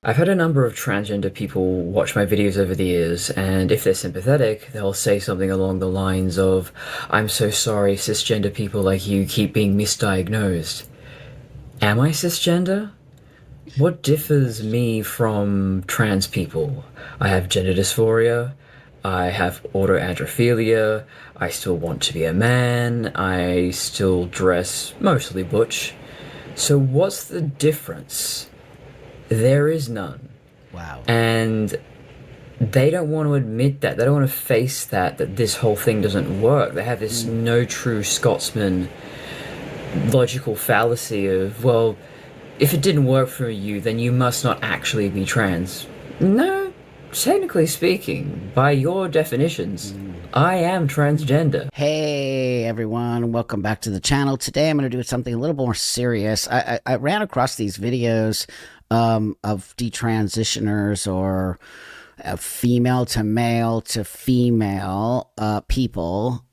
I've had a number of transgender people watch my videos over the years, and if they're sympathetic, they'll say something along the lines of, I'm so sorry cisgender people like you keep being misdiagnosed. Am I cisgender? What differs me from trans people? I have gender dysphoria, I have autoandrophilia, I still want to be a man, I still dress mostly butch. So what's the difference? There is none. Wow. And they don't want to admit that. They don't want to face that this whole thing doesn't work. They have this Mm. no true Scotsman logical fallacy of, well, if it didn't work for you, then you must not actually be trans. No, technically speaking, by your definitions, I am transgender. Hey everyone, welcome back to the channel. Today I'm going to do something a little more serious. I ran across these videos of detransitioners or female to male to female people.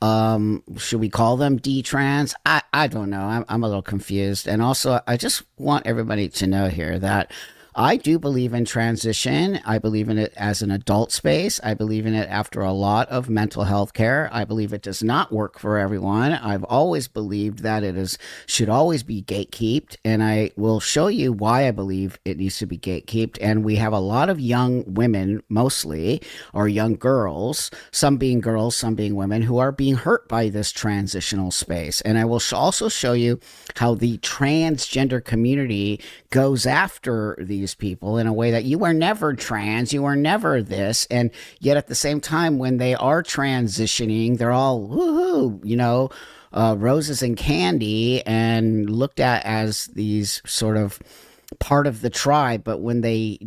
Should we call them detrans? I don't know. I'm a little confused. And also, I just want everybody to know here that I do believe in transition. I believe in it as an adult space. I believe in it after a lot of mental health care. I believe it does not work for everyone. I've always believed that should always be gatekept, and I will show you why I believe it needs to be gatekept. And we have a lot of young women, mostly, or young girls, some being women, who are being hurt by this transitional space. And I will also show you how the transgender community goes after these people in a way that you were never trans, you were never this, and yet at the same time, when they are transitioning, they're all woohoo, roses and candy, and looked at as these sort of part of the tribe. But when they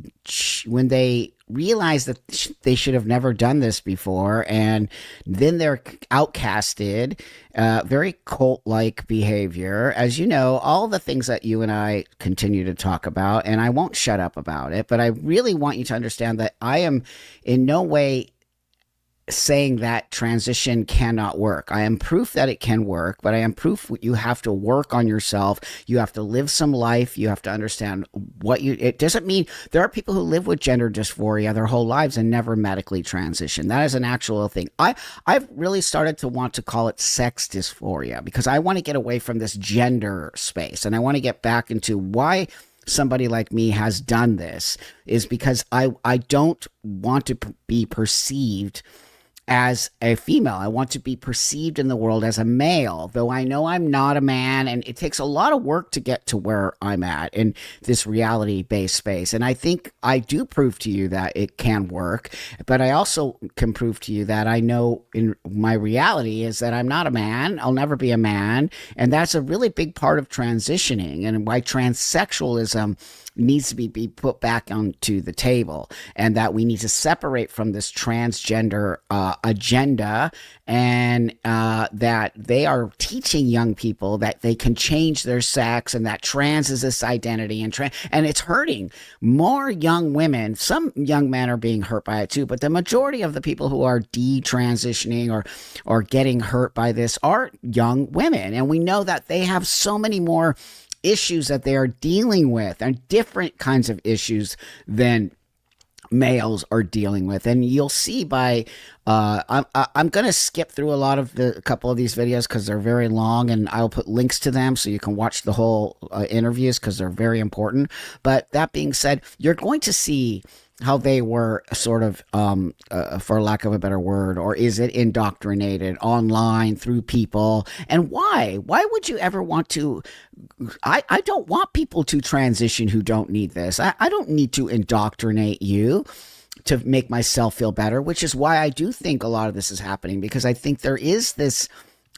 realize that they should have never done this before, and then they're outcasted, very cult-like behavior, as you know, all the things that you and I continue to talk about, and I won't shut up about it. But I really want you to understand that I am in no way saying that transition cannot work. I am proof that it can work, but I am proof you have to work on yourself. You have to live some life. You have to understand it doesn't mean there are people who live with gender dysphoria their whole lives and never medically transition. That is an actual thing. I've really started to want to call it sex dysphoria because I want to get away from this gender space, and I want to get back into why somebody like me has done this is because I don't want to be perceived as a female. I want to be perceived in the world as a male, though I know I'm not a man, and it takes a lot of work to get to where I'm at in this reality-based space. And I think I do prove to you that it can work, but I also can prove to you that I know in my reality is that I'm not a man. I'll never be a man, and that's a really big part of transitioning and why transsexualism needs to be put back onto the table, and that we need to separate from this transgender agenda, and that they are teaching young people that they can change their sex and that trans is this identity, and it's hurting more young women. Some young men are being hurt by it too, but the majority of the people who are detransitioning or getting hurt by this are young women, and we know that they have so many more issues that they are dealing with and different kinds of issues than males are dealing with. And you'll see by I'm going to skip through a couple of these videos because they're very long, and I'll put links to them so you can watch the whole interviews because they're very important. But that being said, you're going to see how they were sort of, for lack of a better word, or is it indoctrinated online through people, and why? Why would you ever want to? I don't want people to transition who don't need this. I don't need to indoctrinate you to make myself feel better, which is why I do think a lot of this is happening, because I think there is this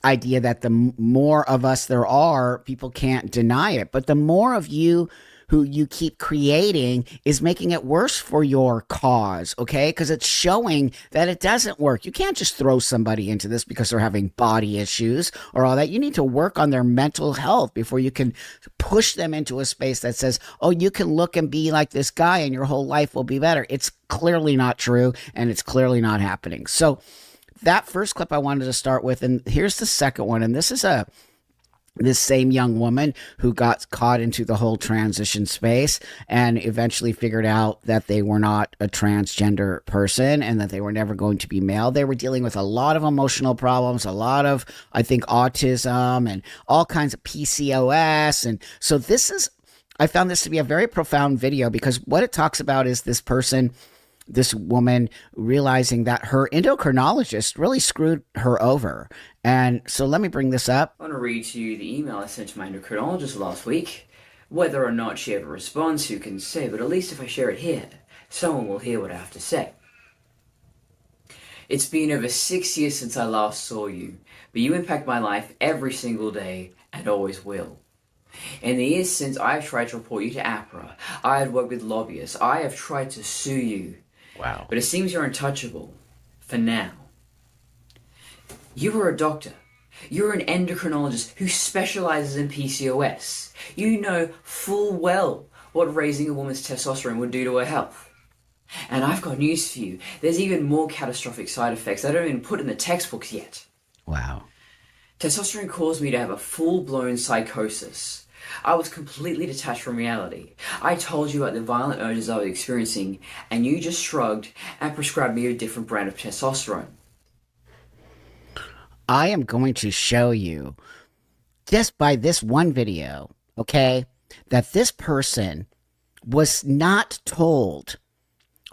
idea that the more of us there are, people can't deny it. But the more of you who you keep creating is making it worse for your cause, okay? Because it's showing that it doesn't work. You can't just throw somebody into this because they're having body issues or all that. You need to work on their mental health before you can push them into a space that says, oh, you can look and be like this guy and your whole life will be better. It's clearly not true, and it's clearly not happening. So that first clip I wanted to start with, and here's the second one, and this is this same young woman who got caught into the whole transition space and eventually figured out that they were not a transgender person and that they were never going to be male. They were dealing with a lot of emotional problems, a lot of, I think, autism and all kinds of PCOS. And so I found this to be a very profound video because what it talks about is this woman realizing that her endocrinologist really screwed her over. And so let me bring this up. I want to read to you the email I sent to my endocrinologist last week. Whether or not she ever responds, who can say, but at least if I share it here, someone will hear what I have to say. It's been over 6 years since I last saw you, but you impact my life every single day and always will. In the years since I have tried to report you to APRA, I have worked with lobbyists, I have tried to sue you. Wow. But it seems you're untouchable. For now. You are a doctor. You're an endocrinologist who specializes in PCOS. You know full well what raising a woman's testosterone would do to her health. And I've got news for you. There's even more catastrophic side effects I don't even put in the textbooks yet. Wow. Testosterone caused me to have a full-blown psychosis. I was completely detached from reality. I told you about the violent urges I was experiencing, and you just shrugged and prescribed me a different brand of testosterone. I am going to show you, just by this one video, okay, that this person was not told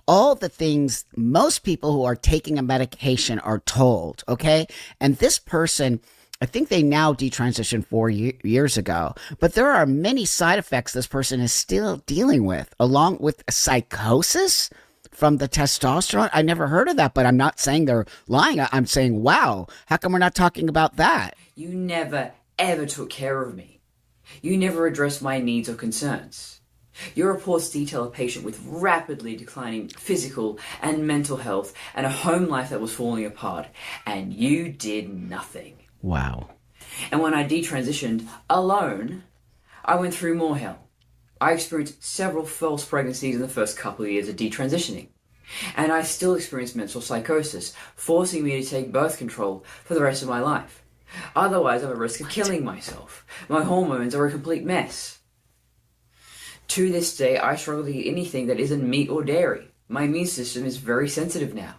all the things most people who are taking a medication are told, okay? And this person, I think they now detransitioned 4 years ago, but there are many side effects this person is still dealing with, along with psychosis from the testosterone. I never heard of that, but I'm not saying they're lying. I'm saying, wow, how come we're not talking about that? You never, ever took care of me. You never addressed my needs or concerns. Your reports detail a patient with rapidly declining physical and mental health and a home life that was falling apart, and you did nothing. Wow. And when I detransitioned alone, I went through more hell. I experienced several false pregnancies in the first couple of years of detransitioning. And I still experience mental psychosis, forcing me to take birth control for the rest of my life. Otherwise, I'm at risk of killing myself. My hormones are a complete mess. To this day, I struggle to eat anything that isn't meat or dairy. My immune system is very sensitive now.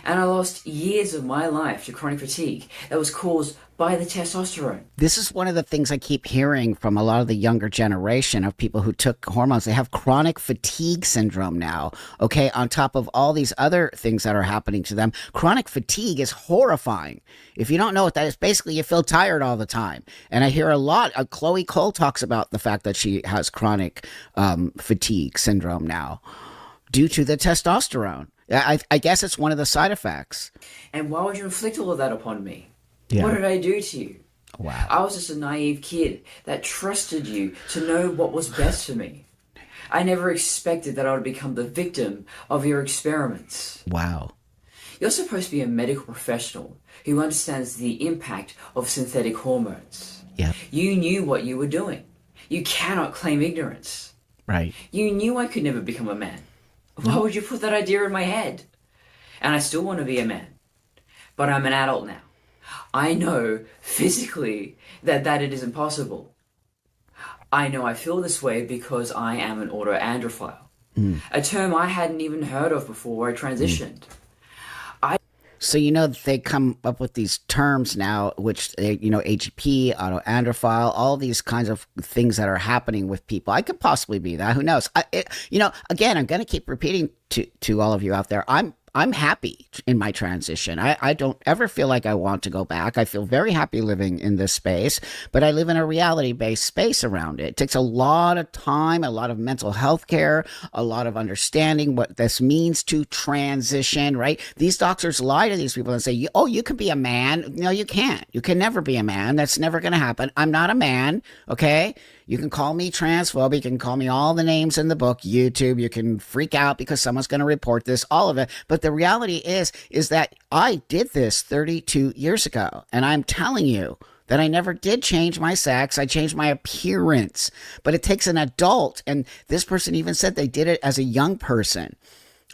And I lost years of my life to chronic fatigue that was caused by the testosterone. This is one of the things I keep hearing from a lot of the younger generation of people who took hormones. They have chronic fatigue syndrome now, okay, on top of all these other things that are happening to them. Chronic fatigue is horrifying. If you don't know what that is, basically you feel tired all the time. And I hear a lot, Chloe Cole talks about the fact that she has chronic fatigue syndrome now due to the testosterone. I guess it's one of the side effects. And why would you inflict all of that upon me? Yeah. What did I do to you? Wow. I was just a naive kid that trusted you to know what was best for me. I never expected that I would become the victim of your experiments. Wow. You're supposed to be a medical professional who understands the impact of synthetic hormones. Yeah. You knew what you were doing. You cannot claim ignorance. Right. You knew I could never become a man. Why would you put that idea in my head? And I still want to be a man. But I'm an adult now. I know physically that it is impossible. I know I feel this way because I am an autoandrophile. A term I hadn't even heard of before I transitioned. So, they come up with these terms now, which, AGP, autoandrophile, all these kinds of things that are happening with people. I could possibly be that. Who knows? Again, I'm going to keep repeating to all of you out there. I'm happy in my transition. I don't ever feel like I want to go back. I feel very happy living in this space, but I live in a reality-based space around it. It takes a lot of time, a lot of mental health care, a lot of understanding what this means to transition, right? These doctors lie to these people and say, oh, you can be a man. No, you can't. You can never be a man. That's never going to happen. I'm not a man, okay? You can call me transphobic. You can call me all the names in the book, YouTube. You can freak out because someone's going to report this, all of it. But the reality is that I did this 32 years ago. And I'm telling you that I never did change my sex. I changed my appearance. But it takes an adult. And this person even said they did it as a young person.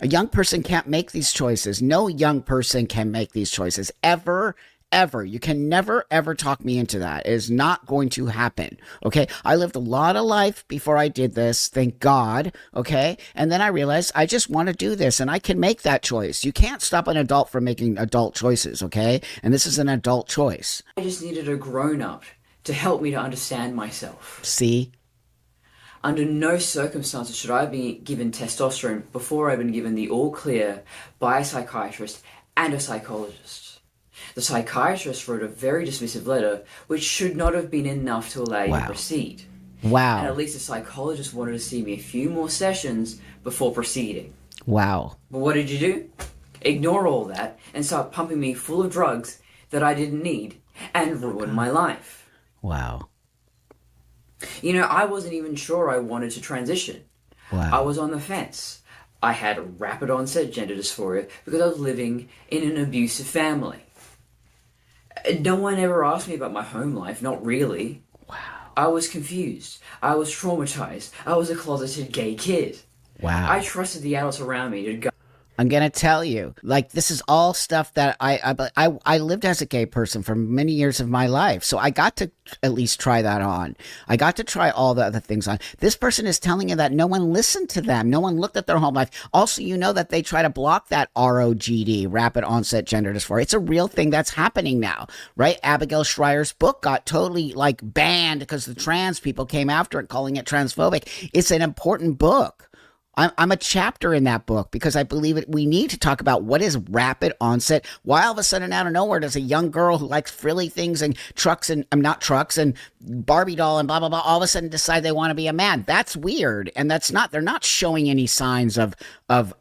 A young person can't make these choices. No young person can make these choices ever, ever. You can never, ever talk me into that. It is not going to happen. Okay. I lived a lot of life before I did this. Thank God. Okay. And then I realized I just want to do this and I can make that choice. You can't stop an adult from making adult choices. Okay. And this is an adult choice. I just needed a grown up to help me to understand myself. See? Under no circumstances should I be given testosterone before I've been given the all clear by a psychiatrist and a psychologist. The psychiatrist wrote a very dismissive letter, which should not have been enough to allow you to proceed. Wow. And at least the psychologist wanted to see me a few more sessions before proceeding. Wow. But what did you do? Ignore all that and start pumping me full of drugs that I didn't need and ruin my life. Wow. You know, I wasn't even sure I wanted to transition. Wow. I was on the fence. I had rapid onset gender dysphoria because I was living in an abusive family. No one ever asked me about my home life, not really. Wow. I was confused. I was traumatized. I was a closeted gay kid. Wow. I trusted the adults around me to go. I'm going to tell you, like, this is all stuff that I lived as a gay person for many years of my life. So I got to at least try that on. I got to try all the other things on. This person is telling you that no one listened to them. No one looked at their home life. Also, you know that they try to block that ROGD, rapid onset gender dysphoria. It's a real thing that's happening now, right? Abigail Schreier's book got totally like banned because the trans people came after it, calling it transphobic. It's an important book. I'm a chapter in that book because I believe it. We need to talk about what is rapid onset. Why all of a sudden out of nowhere does a young girl who likes frilly things and trucks and not trucks and Barbie doll and blah, blah, blah, all of a sudden decide they want to be a man? That's weird. And they're not showing any signs of even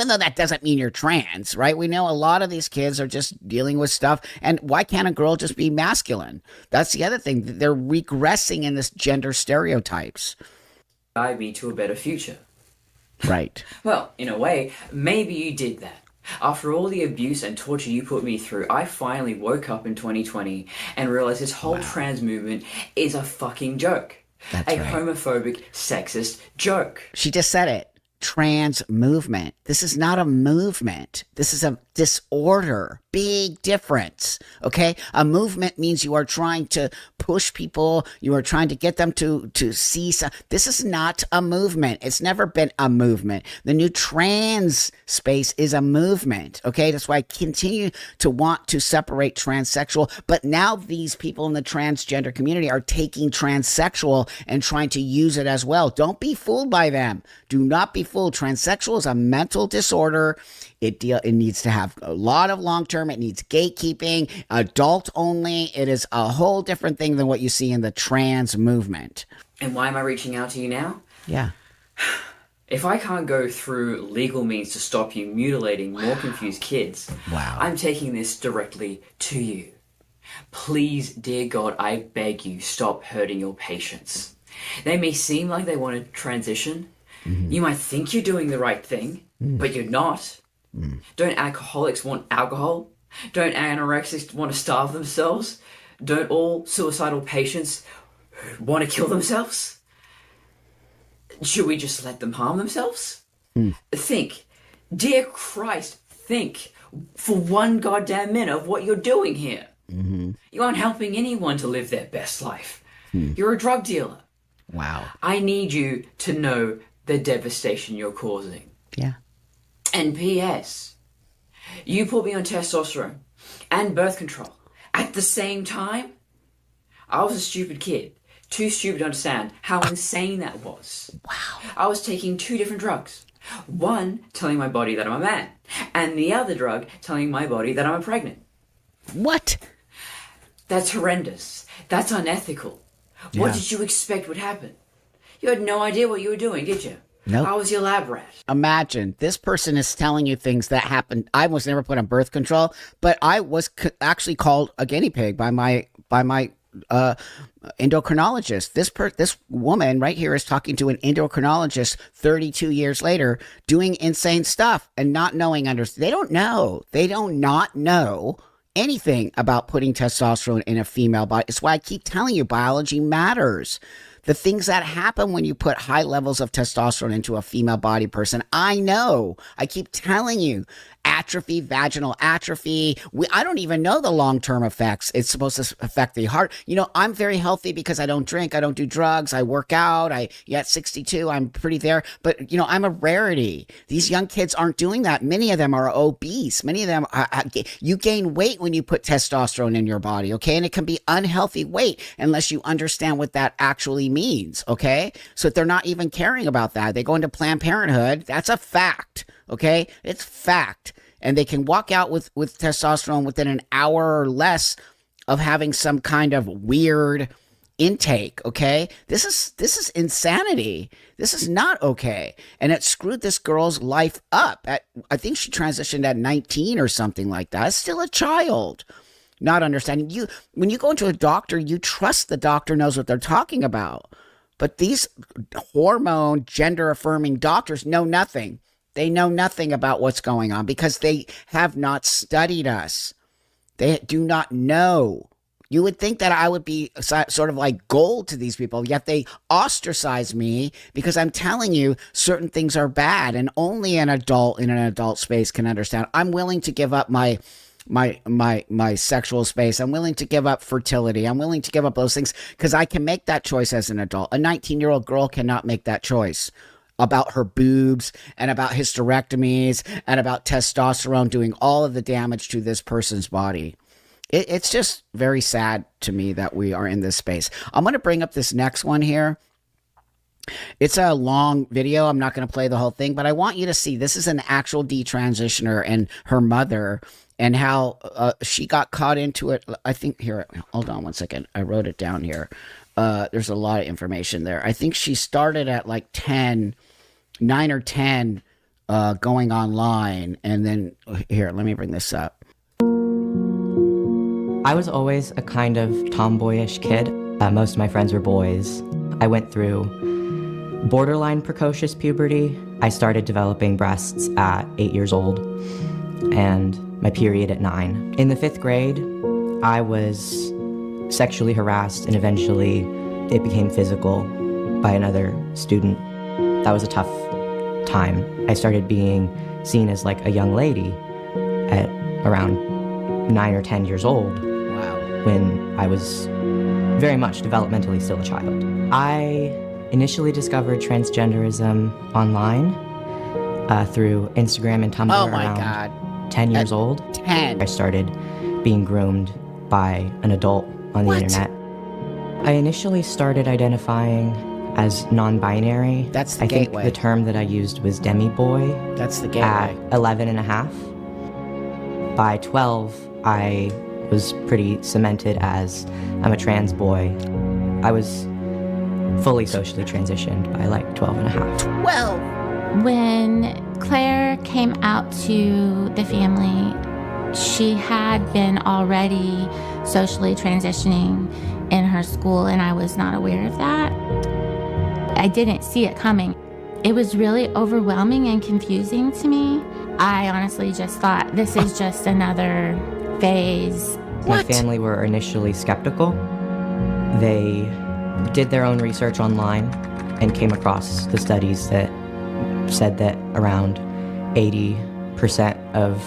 though that doesn't mean you're trans, right? We know a lot of these kids are just dealing with stuff. And why can't a girl just be masculine? That's the other thing. They're regressing in this gender stereotypes. Guide me to a better future. Right. Well, in a way, maybe you did that. After all the abuse and torture you put me through, I finally woke up in 2020 and realized this whole trans movement is a fucking joke. That's a right. homophobic, sexist joke. She just said it. Trans movement. This is not a movement. This is a disorder. Big difference. Okay? A movement means you are trying to push people. You are trying to get them to see. This is not a movement. It's never been a movement. The new trans space is a movement. Okay? That's why I continue to want to separate transsexual. But now these people in the transgender community are taking transsexual and trying to use it as well. Don't be fooled by them. Do not be fooled. Transsexual is a mental disorder. It needs to have a lot of long-term. It needs gatekeeping, adult only. It is a whole different thing than what you see in the trans movement. And why am I reaching out to you now? Yeah. If I can't go through legal means to stop you mutilating more confused kids, I'm taking this directly to you. Please, dear God, I beg you, stop hurting your patients. They may seem like they want to transition. Mm-hmm. You might think you're doing the right thing, but you're not. Don't alcoholics want alcohol? Don't anorexics want to starve themselves? Don't all suicidal patients want to kill themselves? Should we just let them harm themselves? Think. Dear Christ, think for one goddamn minute of what you're doing here. Mm-hmm. You aren't helping anyone to live their best life. You're a drug dealer. Wow. I need you to know the devastation you're causing. Yeah. And P.S. You put me on testosterone and birth control at the same time. I was a stupid kid. Too stupid to understand how insane that was. Wow. I was taking two different drugs. One telling my body that I'm a man, and the other drug telling my body that I'm pregnant. What? That's horrendous. That's unethical. What did you expect would happen? You had no idea what you were doing, did you? Nope. I was your lab rat. Imagine this person is telling you things that happened. I was never put on birth control, but I was actually called a guinea pig by my endocrinologist. This woman right here is talking to an endocrinologist 32 years later, doing insane stuff and not knowing. They don't know. They do not know anything about putting testosterone in a female body. It's why I keep telling you biology matters. The things that happen when you put high levels of testosterone into a female body person. I know. I keep telling you. Atrophy, vaginal atrophy. I don't even know the long-term effects. It's supposed to affect the heart. You know, I'm very healthy because I don't drink. I don't do drugs. I work out. At 62, I'm pretty there. But, you know, I'm a rarity. These young kids aren't doing that. Many of them are obese. Many of them, you gain weight when you put testosterone in your body, okay? And it can be unhealthy weight unless you understand what that actually means, okay? So they're not even caring about that. They go into Planned Parenthood. That's a fact, okay? It's fact. And they can walk out with testosterone within an hour or less of having some kind of weird intake, okay? This is insanity. This is not okay. And it screwed this girl's life up. I think she transitioned at 19 or something like that. It's still a child. Not understanding. When you go into a doctor, you trust the doctor knows what they're talking about. But these hormone, gender-affirming doctors know nothing. They know nothing about what's going on because they have not studied us. They do not know. You would think that I would be sort of like gold to these people, yet they ostracize me because I'm telling you certain things are bad, and only an adult in an adult space can understand. I'm willing to give up my sexual space. I'm willing to give up fertility. I'm willing to give up those things because I can make that choice as an adult. A 19-year-old girl cannot make that choice about her boobs and about hysterectomies and about testosterone doing all of the damage to this person's body. It's just very sad to me that we are in this space. I'm going to bring up this next one here. It's a long video. I'm not going to play the whole thing, but I want you to see this is an actual detransitioner and her mother and how she got caught into it. I think here, hold on one second. I wrote it down here. There's a lot of information there. I think she started at like 9 or 10 going online. And then here, let me bring this up. I was always a kind of tomboyish kid. Most of my friends were boys. I went through borderline precocious puberty. I started developing breasts at 8 years old and my period at 9. In the 5th grade, I was sexually harassed and eventually it became physical by another student. That was a tough time. I started being seen as like a young lady at around 9 or 10 years old. Wow. When I was very much developmentally still a child. I initially discovered transgenderism online through Instagram and Tumblr. Oh my God. 10 years old. 10. I started being groomed by an adult on the internet. I initially started identifying as non-binary. That's the I gateway. think the term that I used was demi-boy. That's the gateway. At 11 and a half. By 12, I was pretty cemented as I'm a trans boy. I was fully socially transitioned by like 12 and a half. 12! When Claire came out to the family, she had been already socially transitioning in her school, and I was not aware of that. I didn't see it coming. It was really overwhelming and confusing to me. I honestly just thought, this is just another phase. My family were initially skeptical. They did their own research online and came across the studies that said that around 80% of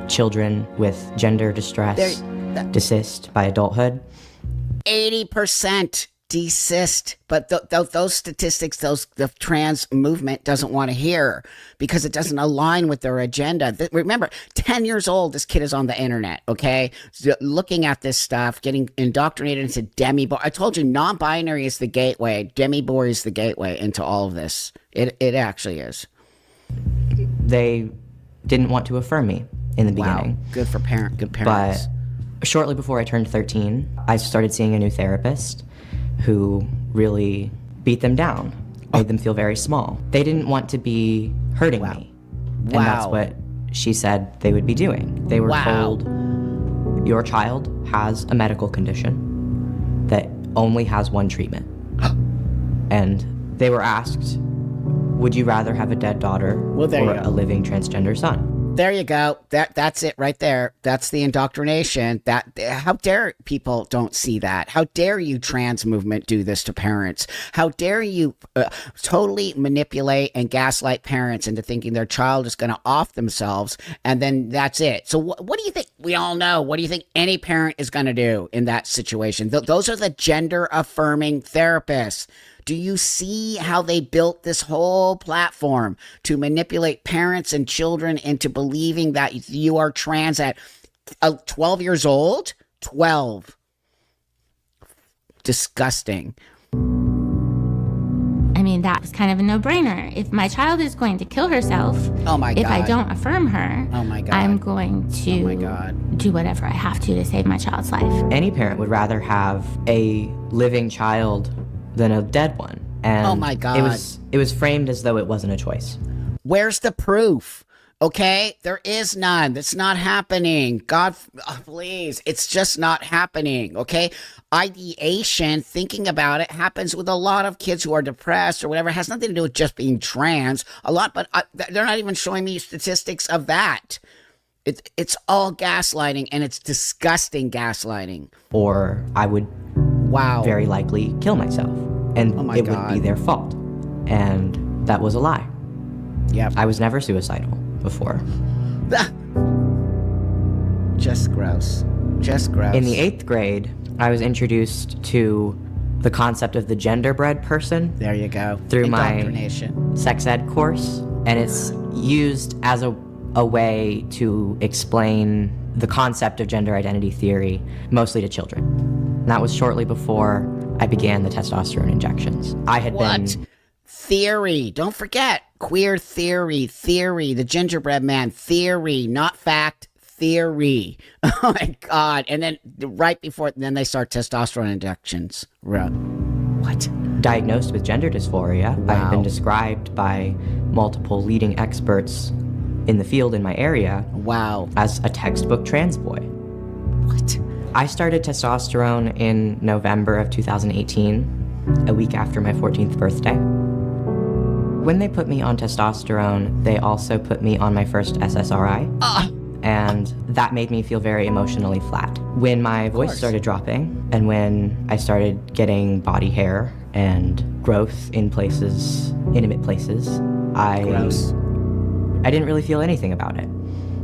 children with gender distress desist by adulthood. 80% desist, but those statistics, the trans movement doesn't want to hear because it doesn't align with their agenda. Remember, 10 years old, this kid is on the internet, okay? Looking at this stuff, getting indoctrinated into demi-boy. I told you, non-binary is the gateway. Demi-boy is the gateway into all of this. It actually is. They didn't want to affirm me in the beginning. Wow, good parents. But shortly before I turned 13, I started seeing a new therapist who really beat them down, made them feel very small. They didn't want to be hurting me. And that's what she said they would be doing. They were told, your child has a medical condition that only has one treatment. And they were asked, would you rather have a dead daughter or a living transgender son? There you go. That's it right there. That's the indoctrination. How dare people don't see that? How dare you trans movement do this to parents? How dare you totally manipulate and gaslight parents into thinking their child is going to off themselves and then that's it. So what do you think? We all know. What do you think any parent is going to do in that situation? Those are the gender affirming therapists. Do you see how they built this whole platform to manipulate parents and children into believing that you are trans at 12 years old? 12. Disgusting. I mean, that was kind of a no-brainer. If my child is going to kill herself, Oh my God. if I don't affirm her, Oh my God. I'm going to Oh my God. do whatever I have to save my child's life. Any parent would rather have a living child than a dead one. And Oh my God. it was framed as though it wasn't a choice. Where's the proof? Okay, there is none. That's not happening. God, please, it's just not happening. Okay, ideation, thinking about it, happens with a lot of kids who are depressed or whatever. It has nothing to do with just being trans. A lot, but they're not even showing me statistics of that. It's all gaslighting, and it's disgusting gaslighting. Or I would Wow. very likely kill myself, and Oh my it would be God. their fault. And that was a lie. Yep. I was never suicidal before. Just gross. Just gross. In the 8th grade, I was introduced to the concept of the genderbread person There you go. through my Indoctrination. sex ed course, and it's used as a way to explain the concept of gender identity theory, mostly to children. And that was shortly before I began the testosterone injections. I had What? been Theory. Don't forget. Queer theory. Theory. The gingerbread man. Theory. Not fact. Theory. Oh my God. And then right before, then they start testosterone injections. What? diagnosed with gender dysphoria. I had Wow. been described by multiple leading experts in the field in my area Wow. as a textbook trans boy. What? I started testosterone in November of 2018, a week after my 14th birthday. When they put me on testosterone, they also put me on my first SSRI, and that made me feel very emotionally flat. When my voice started dropping, and when I started getting body hair and growth in places, intimate places, Gross. I didn't really feel anything about it,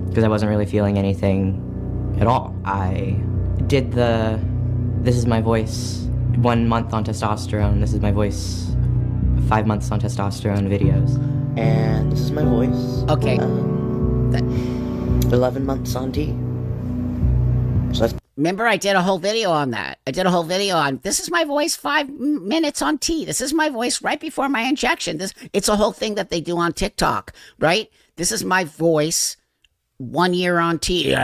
because I wasn't really feeling anything at all. I did the "this is my voice" 1 month on testosterone, "this is my voice" 5 months on testosterone videos. And this is my voice. Okay. 11 months on T. So that's Remember, I did a whole video on that. I did a whole video on this is my voice 5 minutes on T. This is my voice right before my injection. It's a whole thing that they do on TikTok, right? This is my voice 1 year on T.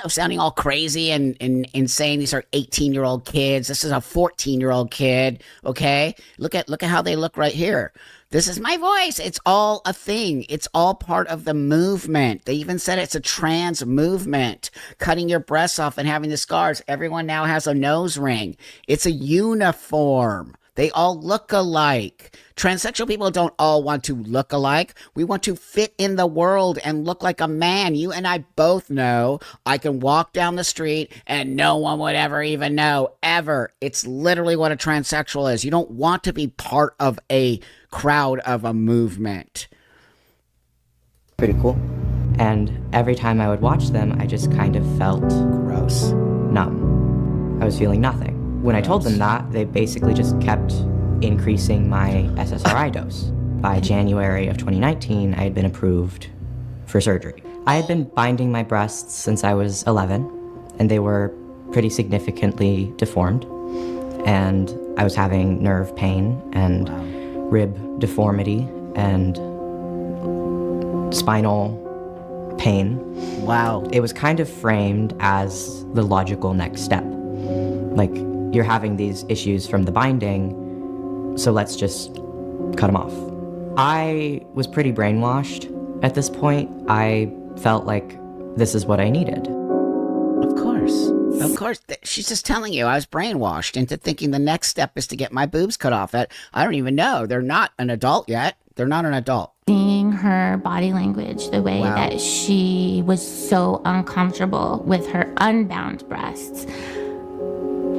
Sounding all crazy and insane. These are 18-year-old kids. This is a 14-year-old kid. Okay, look at how they look right here. This is my voice. It's all a thing. It's all part of the movement. They even said it's a trans movement. Cutting your breasts off and having the scars. Everyone now has a nose ring. It's a uniform. They all look alike. Transsexual people don't all want to look alike. We want to fit in the world and look like a man. You and I both know I can walk down the street and no one would ever even know, ever. It's literally what a transsexual is. You don't want to be part of a crowd of a movement. pretty cool. And every time I would watch them, I just kind of felt Gross. numb. I was feeling nothing. When I told them that, they basically just kept increasing my SSRI dose. By January of 2019, I had been approved for surgery. I had been binding my breasts since I was 11, and they were pretty significantly deformed. And I was having nerve pain and rib deformity and spinal pain. Wow. It was kind of framed as the logical next step. Like, you're having these issues from the binding, so let's just cut them off. I was pretty brainwashed at this point. I felt like this is what I needed. Of course. Of course. She's just telling you I was brainwashed into thinking the next step is to get my boobs cut off. I don't even know. They're not an adult yet. They're not an adult. Seeing her body language, the way Wow. that she was so uncomfortable with her unbound breasts.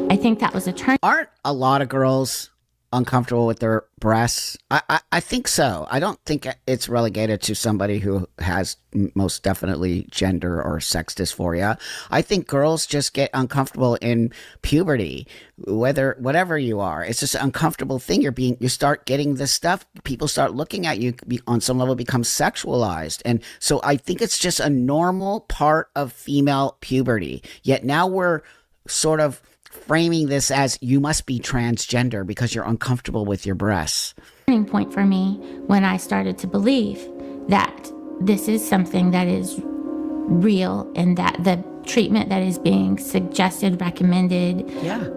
I think that was a turn. Aren't a lot of girls uncomfortable with their breasts? I think so. I don't think it's relegated to somebody who has most definitely gender or sex dysphoria. I think girls just get uncomfortable in puberty, whatever you are. It's just an uncomfortable thing. You start getting this stuff. People start looking at you on some level, become sexualized. And so I think it's just a normal part of female puberty. Yet now we're sort of framing this as you must be transgender because you're uncomfortable with your breasts. Turning point for me when I started to believe that this is something that is real and that the treatment that is being suggested, recommended,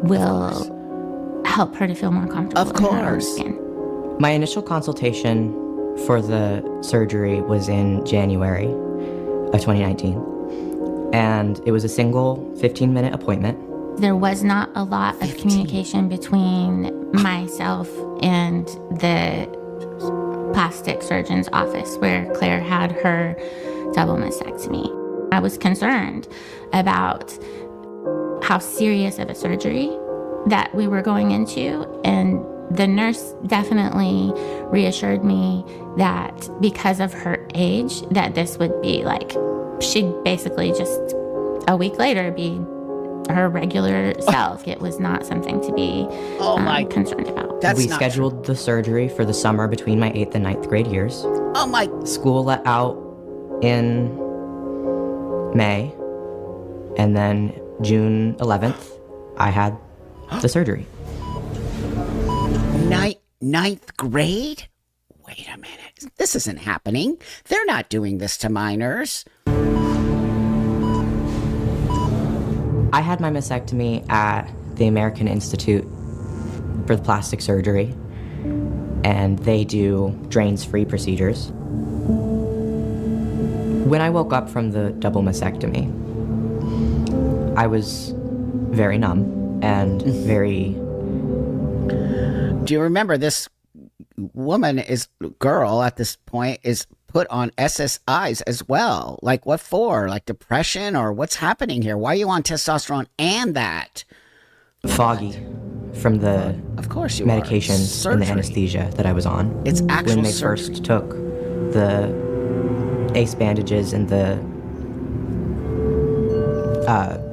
will help her to feel more comfortable Of in her own course. skin. My initial consultation for the surgery was in January of 2019, and it was a single 15-minute appointment. There was not a lot of communication between myself and the plastic surgeon's office where Claire had her double mastectomy. I was concerned about how serious of a surgery that we were going into, and the nurse definitely reassured me that because of her age, that this would be like, she'd basically just a week later be her regular self. It was not something to be concerned about. That's we not scheduled the surgery for the summer between my 8th and 9th grade years. Oh my. School let out in May, and then June 11th, I had the surgery. Ninth grade? Wait a minute. This isn't happening. They're not doing this to minors. I had my mastectomy at the American Institute for Plastic Surgery, and they do drains-free procedures. When I woke up from the double mastectomy, I was very numb and very... Do you remember this girl at this point is put on SSIs as well? Like what for? Like depression, or what's happening here? Why are you on testosterone and that? foggy from the Of course you medication are. and Surgery. the anesthesia that I was on. It's actual when they surgery. first took the ace bandages and the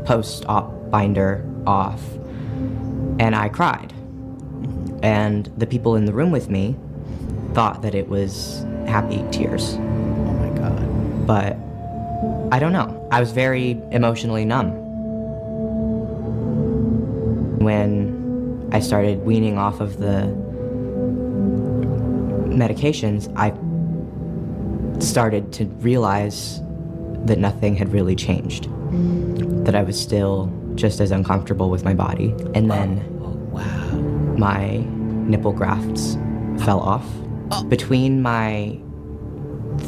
post-op binder off, and I cried. And the people in the room with me thought that it was happy tears. Oh my God. But I don't know. I was very emotionally numb. When I started weaning off of the medications, I started to realize that nothing had really changed. That I was still just as uncomfortable with my body. And then Wow. my nipple grafts fell off. Between my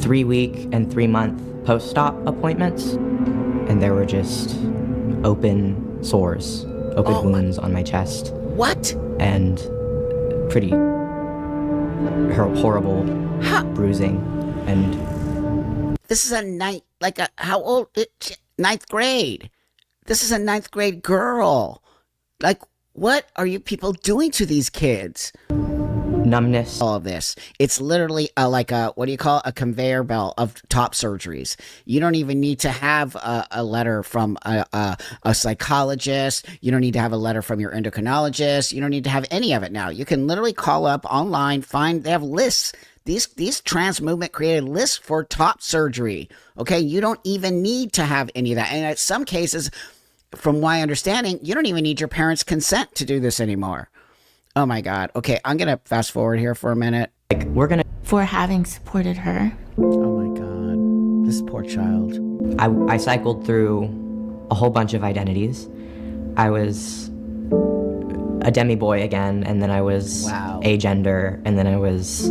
3-week and 3-month post-op appointments, and there were just open sores, open wounds on my chest, What? and pretty horrible bruising. And This is how old? Ninth grade. This is a ninth grade girl. Like, what are you people doing to these kids? numbness. All of this. It's literally a conveyor belt of top surgeries. You don't even need to have a letter from a psychologist. You don't need to have a letter from your endocrinologist. You don't need to have any of it now. You can literally call up online, they have lists. These trans movement created lists for top surgery. Okay, you don't even need to have any of that. And in some cases, from my understanding, you don't even need your parents' consent to do this anymore. Oh my God. Okay, I'm gonna fast forward here for a minute. For having supported her. Oh my God, this poor child. I cycled through a whole bunch of identities. I was a demi-boy again, and then I was agender, and then I was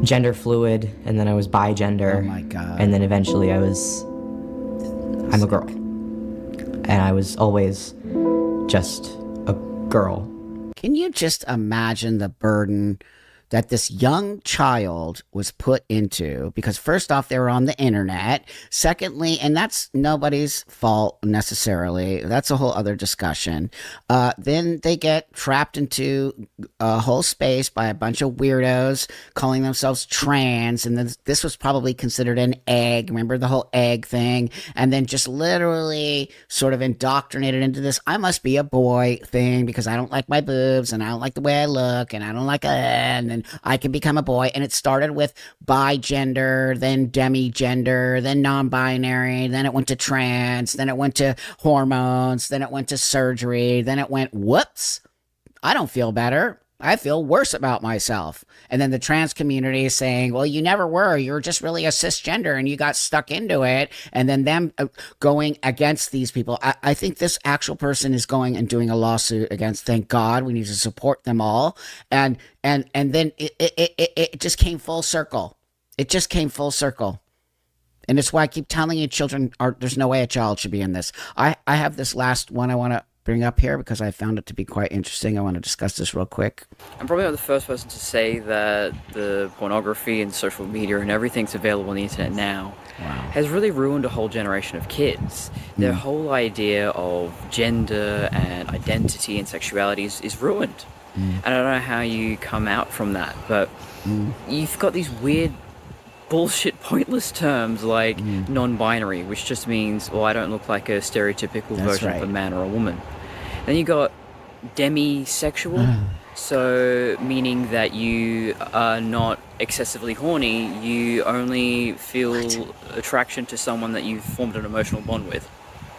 gender fluid, and then I was bigender. Oh my God. And then eventually I'm a girl. And I was always just a girl. Can you just imagine the burden that this young child was put into, because first off, they were on the internet. Secondly, and that's nobody's fault necessarily, that's a whole other discussion. Then they get trapped into a whole space by a bunch of weirdos calling themselves trans, and then this was probably considered an egg. Remember the whole egg thing? And then just literally sort of indoctrinated into this I must be a boy thing because I don't like my boobs and I don't like the way I look and I don't like and then I can become a boy. And it started with bi-gender, then demi-gender, then non-binary, then it went to trans, then it went to hormones, then it went to surgery, then it went, whoops, I don't feel better. I feel worse about myself. And then the trans community is saying, well, you never were. You're just really a cisgender and you got stuck into it. And then them going against these people. I think this actual person is going and doing a lawsuit against, thank God, we need to support them all. And then it just came full circle. It just came full circle. And it's why I keep telling you there's no way a child should be in this. I have this last one I want to bring up here because I found it to be quite interesting. I want to discuss this real quick. I'm probably not the first person to say that the pornography and social media and everything's available on the internet now has really ruined a whole generation of kids. Their whole idea of gender and identity and sexuality is ruined. And I don't know how you come out from that, but you've got these weird bullshit pointless terms like non-binary, which just means, well, I don't look like a stereotypical version of a man or a woman. Then you got demisexual, so meaning that you are not excessively horny, you only feel attraction to someone that you've formed an emotional bond with.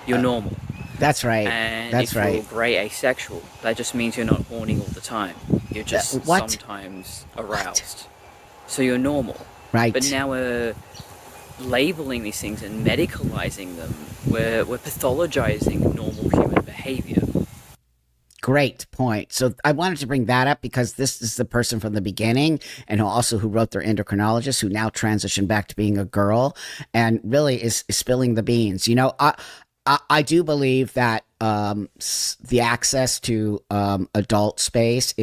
You're normal. That's right. And That's if right. you're grey asexual, that just means you're not horny all the time. You're just sometimes aroused. So you're normal. Right. But now we're labeling these things and medicalizing them. We're pathologizing normal human behavior. Great point. So I wanted to bring that up because this is the person from the beginning and who wrote their endocrinologist who now transitioned back to being a girl and really is spilling the beans. You know, I do believe that the access to adult space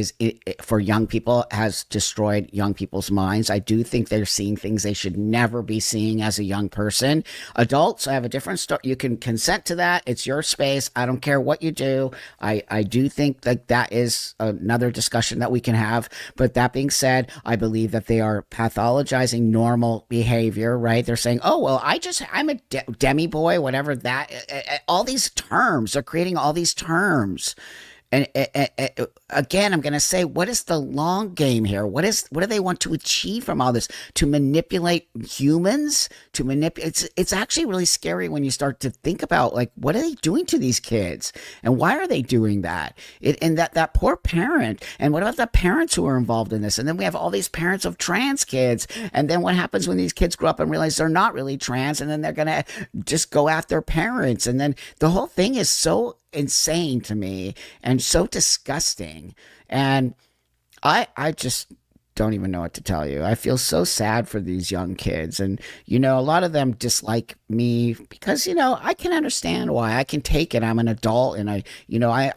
for young people has destroyed young people's minds. I do think they're seeing things they should never be seeing as a young person. Adults, I have a different story. You can consent to that. It's your space. I don't care what you do. I do think that is another discussion that we can have. But that being said, I believe that they are pathologizing normal behavior, right? They're saying, oh, well, I'm a demi boy, whatever that, all these terms are creating all these terms. And again, I'm going to say, what is the long game here? What do they want to achieve from all this? To manipulate humans? It's actually really scary when you start to think about, like, what are they doing to these kids? And why are they doing that? And that poor parent. And what about the parents who are involved in this? And then we have all these parents of trans kids. And then what happens when these kids grow up and realize they're not really trans? And then they're going to just go after parents. And then the whole thing is so insane to me and so disgusting. And I just don't even know what to tell you. I feel so sad for these young kids. And, you know, a lot of them dislike me because, you know, I can understand why. I can take it. I'm an adult and I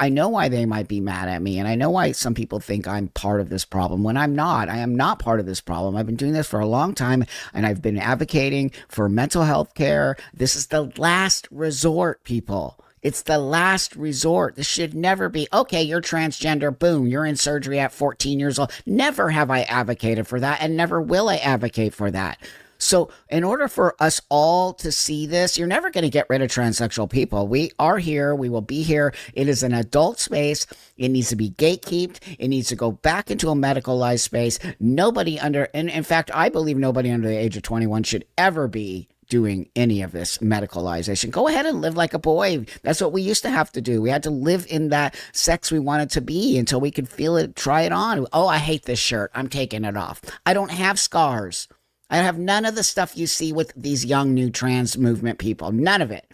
know why they might be mad at me. And I know why some people think I'm part of this problem when I'm not. I am not part of this problem. I've been doing this for a long time and I've been advocating for mental health care. This is the last resort, people. It's the last resort. This should never be, okay, you're transgender, boom, you're in surgery at 14 years old. Never have I advocated for that and never will I advocate for that. So in order for us all to see this, you're never going to get rid of transsexual people. We are here. We will be here. It is an adult space. It needs to be gatekept. It needs to go back into a medicalized space. And in fact, I believe nobody under the age of 21 should ever be doing any of this medicalization. Go ahead and live like a boy. That's what we used to have to do. We had to live in that sex we wanted to be until we could feel it, try it on. Oh, I hate this shirt. I'm taking it off. I don't have scars. I have none of the stuff you see with these young new trans movement people. None of it.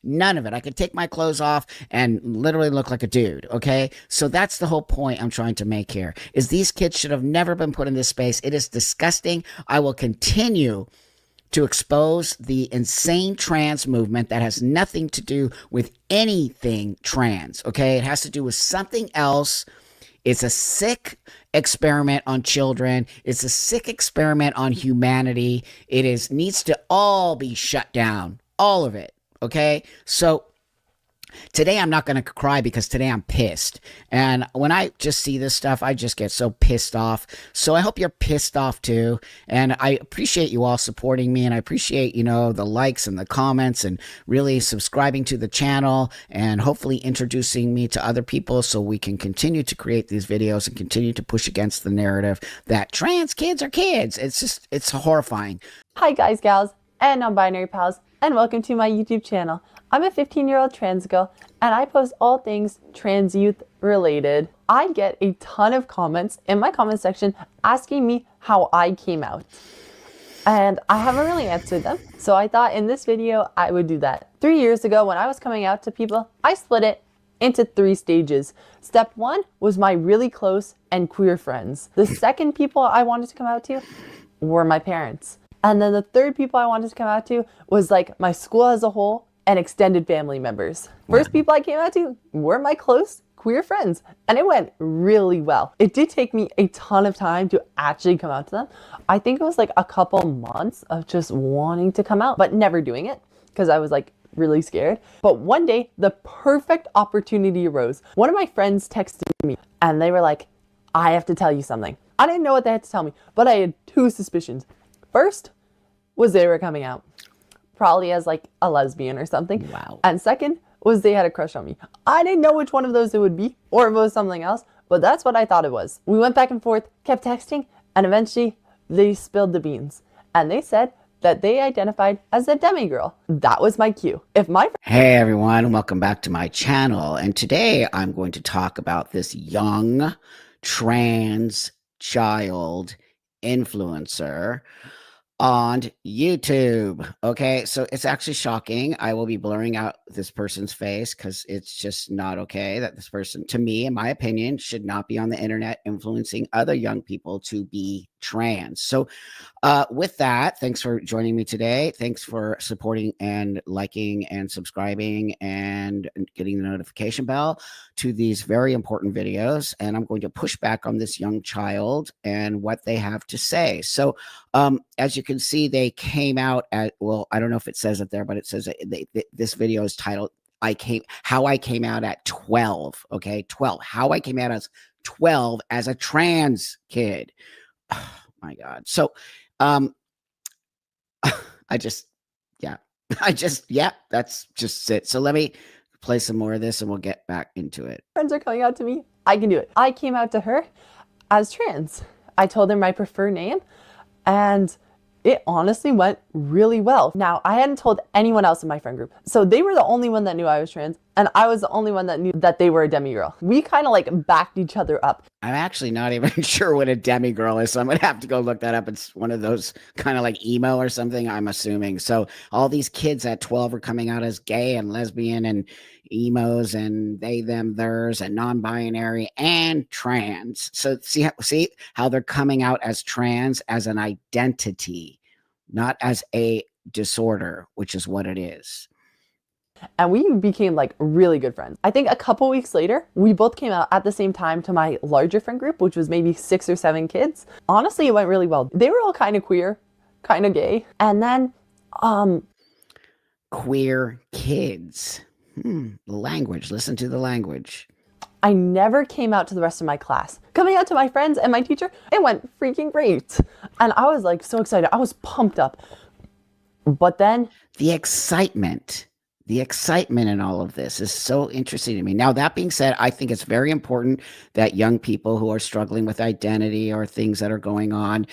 None of it. I could take my clothes off and literally look like a dude, okay? So that's the whole point I'm trying to make here, is these kids should have never been put in this space. It is disgusting. I will continue to expose the insane trans movement that has nothing to do with anything trans, okay? It has to do with something else. It's a sick experiment on children. It's a sick experiment on humanity. It needs to all be shut down. All of it. Okay? So today I'm not going to cry because today I'm pissed. And when I just see this stuff, I just get so pissed off. So I hope you're pissed off too. And I appreciate you all supporting me, and I appreciate, the likes and the comments and really subscribing to the channel and hopefully introducing me to other people so we can continue to create these videos and continue to push against the narrative that trans kids are kids. It's horrifying. Hi guys, gals, and non-binary pals, and welcome to my YouTube channel. I'm a 15-year-old trans girl, and I post all things trans youth related. I get a ton of comments in my comment section asking me how I came out. And I haven't really answered them, so I thought in this video I would do that. 3 years ago, when I was coming out to people, I split it into 3 stages. Step 1 was my really close and queer friends. The second people I wanted to come out to were my parents. And then the third people I wanted to come out to was like my school as a whole and extended family members. First people I came out to were my close queer friends, and it went really well. It did take me a ton of time to actually come out to them. I think it was like a couple months of just wanting to come out, but never doing it because I was like really scared. But one day, the perfect opportunity arose. One of my friends texted me and they were like, I have to tell you something. I didn't know what they had to tell me, but I had 2 suspicions. First was they were coming out, probably as like a lesbian or something. Wow. And second was they had a crush on me. I didn't know which one of those it would be or if it was something else, but that's what I thought it was. We went back and forth, kept texting, and eventually they spilled the beans. And they said that they identified as a demigirl. That was my cue. Hey everyone, welcome back to my channel. And today I'm going to talk about this young trans child influencer on YouTube. Okay, so it's actually shocking. I will be blurring out this person's face because it's just not okay that this person, to me, in my opinion, should not be on the internet influencing other young people to be trans. So with that, thanks for joining me today. Thanks for supporting and liking and subscribing and getting the notification bell to these very important videos. And I'm going to push back on this young child and what they have to say. So as you can see, they came out at, well, I don't know if it says it there, but it says this video is titled How I Came Out at 12. Okay, 12. How I came out as 12 as a trans kid. Oh, my God. So that's just it. So let me play some more of this and we'll get back into it. Friends are coming out to me. I can do it. I came out to her as trans. I told her my preferred name, and it honestly went really well. Now, I hadn't told anyone else in my friend group, so they were the only one that knew I was trans, and I was the only one that knew that they were a demigirl. We kind of like backed each other up. I'm actually not even sure what a demigirl is, so I'm gonna have to go look that up. It's one of those kind of like emo or something, I'm assuming. So all these kids at 12 are coming out as gay and lesbian and emos and they, them, theirs, and non-binary and trans. So see how they're coming out as trans as an identity, not as a disorder, which is what it is. And we became like really good friends. I think a couple weeks later, we both came out at the same time to my larger friend group, which was maybe 6 or 7 kids. Honestly, it went really well. They were all kind of queer, kind of gay. And then, queer kids. The language, listen to the language. I never came out to the rest of my class. Coming out to my friends and my teacher, it went freaking great. And I was like so excited. I was pumped up. But then the excitement in all of this is so interesting to me. Now, that being said, I think it's very important that young people who are struggling with identity or things that are going on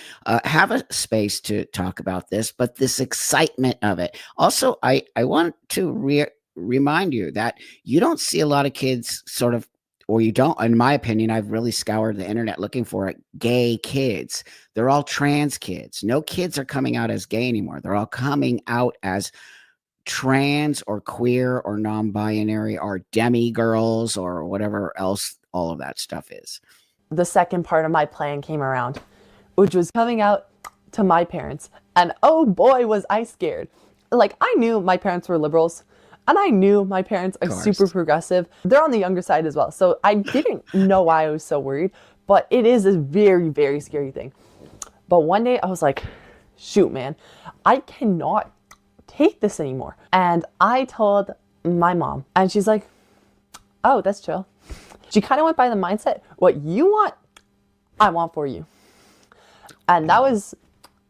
have a space to talk about this, but this excitement of it. Also, I want to remind you that you don't see a lot of kids sort of, or you don't, in my opinion, I've really scoured the internet looking for it, gay kids. They're all trans kids. No kids are coming out as gay anymore. They're all coming out as trans or queer or non-binary or demigirls or whatever else all of that stuff is. The second part of my plan came around, which was coming out to my parents. And oh boy, was I scared. Like, I knew my parents were liberals, And I knew my parents are super progressive. They're on the younger side as well. So I didn't know why I was so worried, but it is a very, very scary thing. But one day I was like, shoot, man, I cannot take this anymore. And I told my mom, and she's like, oh, that's chill. She kind of went by the mindset, what you want, I want for you. And that was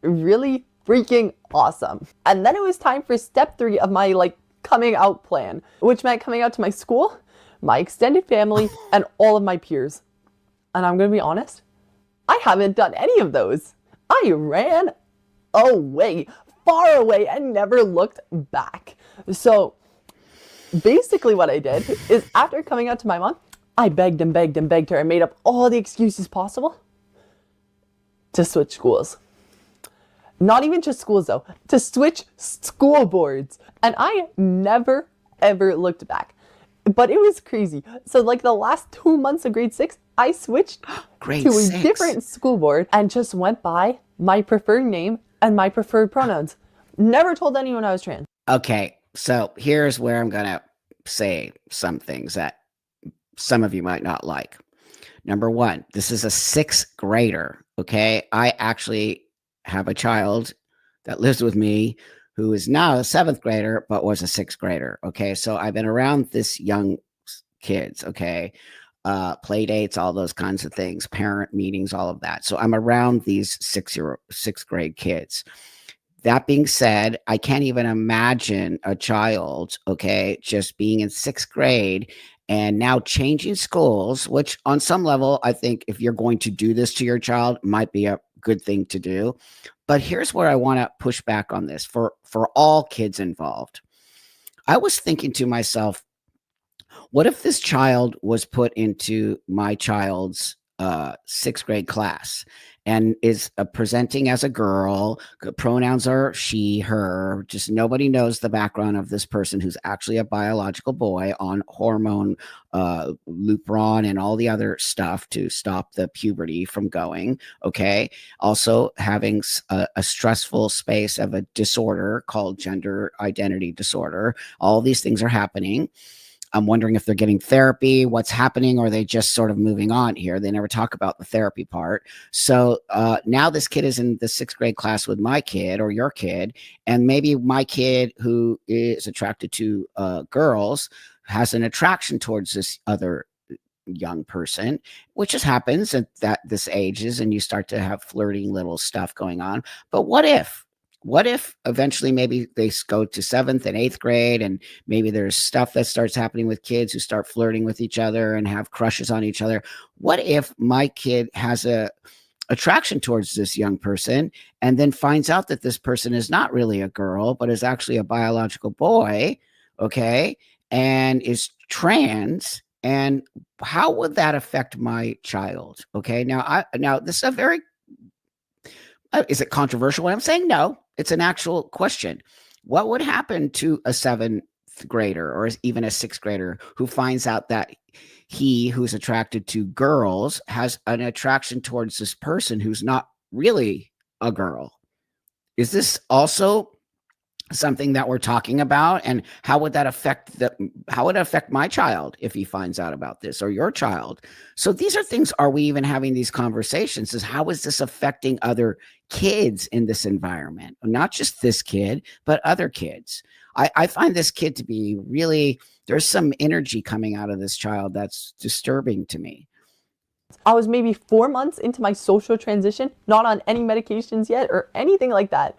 really freaking awesome. And then it was time for step 3 of my coming out plan, which meant coming out to my school, my extended family, and all of my peers. And I'm gonna be honest, I haven't done any of those. I ran away, far away, and never looked back. So basically what I did is after coming out to my mom, I begged and begged and begged her and made up all the excuses possible to switch schools. Not even just schools though, to switch school boards. And I never, ever looked back. But it was crazy. So the last 2 months of grade 6, I switched to a different school board and just went by my preferred name and my preferred pronouns. Never told anyone I was trans. Okay, so here's where I'm going to say some things that some of you might not like. Number 1, this is a 6th grader, okay? I actually have a child that lives with me who is now a 7th grader, but was a 6th grader, okay? So I've been around this young kids, okay? Play dates, all those kinds of things, parent meetings, all of that. So I'm around these 6th grade kids. That being said, I can't even imagine a child, okay, just being in 6th grade and now changing schools, which on some level, I think if you're going to do this to your child, might be a good thing to do. But here's where I want to push back on this for all kids involved. I was thinking to myself, what if this child was put into my child's 6th grade class and is presenting as a girl, pronouns are she, her, just nobody knows the background of this person who's actually a biological boy on hormone Lupron and all the other stuff to stop the puberty from going, okay? Also having a stressful space of a disorder called gender identity disorder. All these things are happening. I'm wondering if they're getting therapy, what's happening, or are they just sort of moving on here? They never talk about the therapy part. So now this kid is in the 6th grade class with my kid or your kid, and maybe my kid who is attracted to girls has an attraction towards this other young person, which just happens at this ages, and you start to have flirting little stuff going on. But what if eventually maybe they go to 7th and 8th grade and maybe there's stuff that starts happening with kids who start flirting with each other and have crushes on each other? What if my kid has a attraction towards this young person and then finds out that this person is not really a girl, but is actually a biological boy, okay, and is trans? And how would that affect my child? Okay, now this is a very is it controversial what I'm saying? No, it's an actual question. What would happen to a 7th grader or even a 6th grader who finds out that he who's attracted to girls has an attraction towards this person who's not really a girl? Is this also something that we're talking about? And how would that affect my child if he finds out about this, or your child? So these are things, are we even having these conversations? Is how is this affecting other kids in this environment? Not just this kid, but other kids. I find this kid to be really, there's some energy coming out of this child that's disturbing to me. I was maybe 4 months into my social transition, not on any medications yet or anything like that.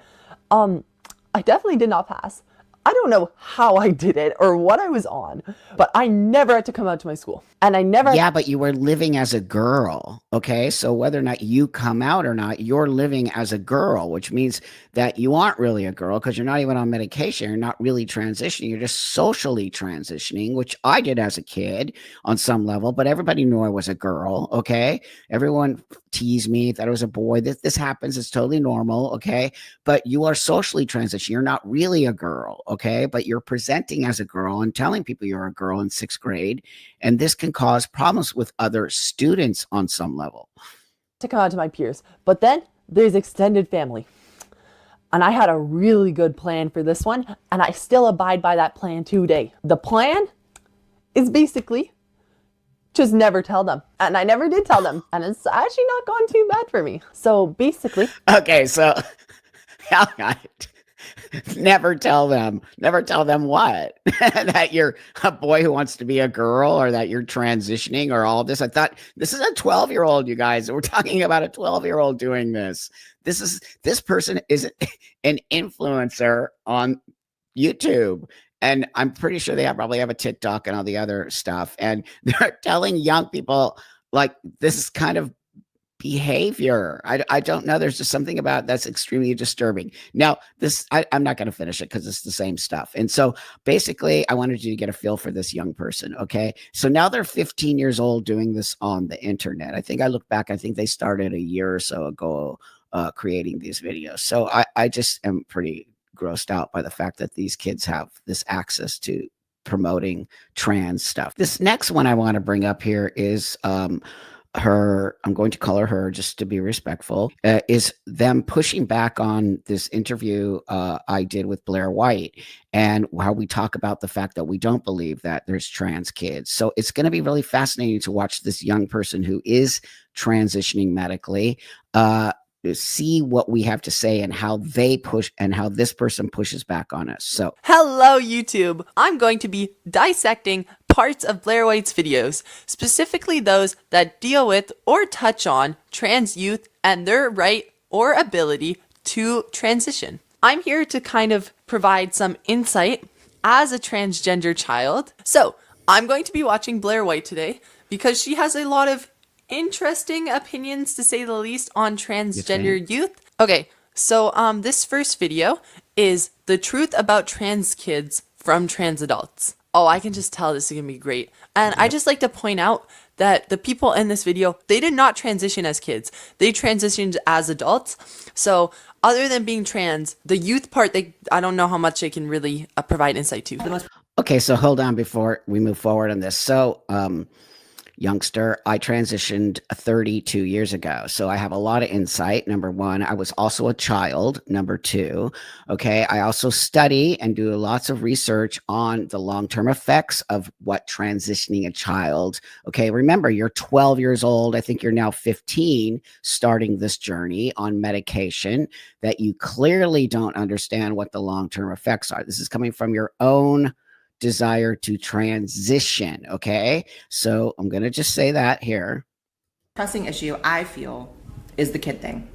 I definitely did not pass. I don't know how I did it or what I was on, but I never had to come out to my school. And I never... Yeah, but you were living as a girl, okay? So whether or not you come out or not, you're living as a girl, which means that you aren't really a girl because you're not even on medication. You're not really transitioning. You're just socially transitioning, which I did as a kid on some level, but everybody knew I was a girl, okay? Everyone teased me, thought I was a boy. This happens. It's totally normal, okay? But you are socially transitioning. You're not really a girl, okay? But you're presenting as a girl and telling people you're a girl in 6th grade. And this can cause problems with other students on some level. To come out to my peers. But then there's extended family. And I had a really good plan for this one, and I still abide by that plan today. The plan is basically just never tell them. And I never did tell them. And it's actually not gone too bad for me. So basically. Okay, so all right. Never tell them. Never tell them what? That you're a boy who wants to be a girl, or that you're transitioning, or all of this. I thought this is a 12-year-old, you guys. We're talking about a 12-year-old doing this. This person is an influencer on YouTube. And I'm pretty sure they probably have a TikTok and all the other stuff. And they're telling young people, like, this is kind of behavior. I don't know. There's just something about that's extremely disturbing. Now, I'm not going to finish it because it's the same stuff. And so basically, I wanted you to get a feel for this young person. Okay. So now they're 15 years old doing this on the internet. I think I look back, I think they started a year or so ago creating these videos. So I just am pretty grossed out by the fact that these kids have this access to promoting trans stuff. This next one I want to bring up here is her, I'm going to call her just to be respectful, is them pushing back on this interview I did with Blair White, and how we talk about the fact that we don't believe that there's trans kids. So it's going to be really fascinating to watch this young person who is transitioning medically see what we have to say and how they push and how this person pushes back on us. So hello YouTube. I'm going to be dissecting parts of Blair White's videos, specifically those that deal with or touch on trans youth and their right or ability to transition. I'm here to kind of provide some insight as a transgender child. So I'm going to be watching Blair White today because she has a lot of interesting opinions, to say the least, on transgender youth. Okay, so this first video is the truth about trans kids from trans adults. Oh, I can just tell this is gonna be great. And I just like to point out that the people in this video, they did not transition as kids. They transitioned as adults. So other than being trans, the youth part, I don't know how much they can really provide insight to. okay, so hold on before we move forward on this. So youngster, I transitioned 32 years ago. So I have a lot of insight. Number one, I was also a child. Number two, okay, I also study and do lots of research on the long-term effects of what transitioning a child. Okay, remember, you're 12 years old. I think you're now 15, starting this journey on medication that you clearly don't understand what the long-term effects are. This is coming from your own desire to transition. Okay, so I'm gonna just say that here. Pressing issue, I feel, is the kid thing.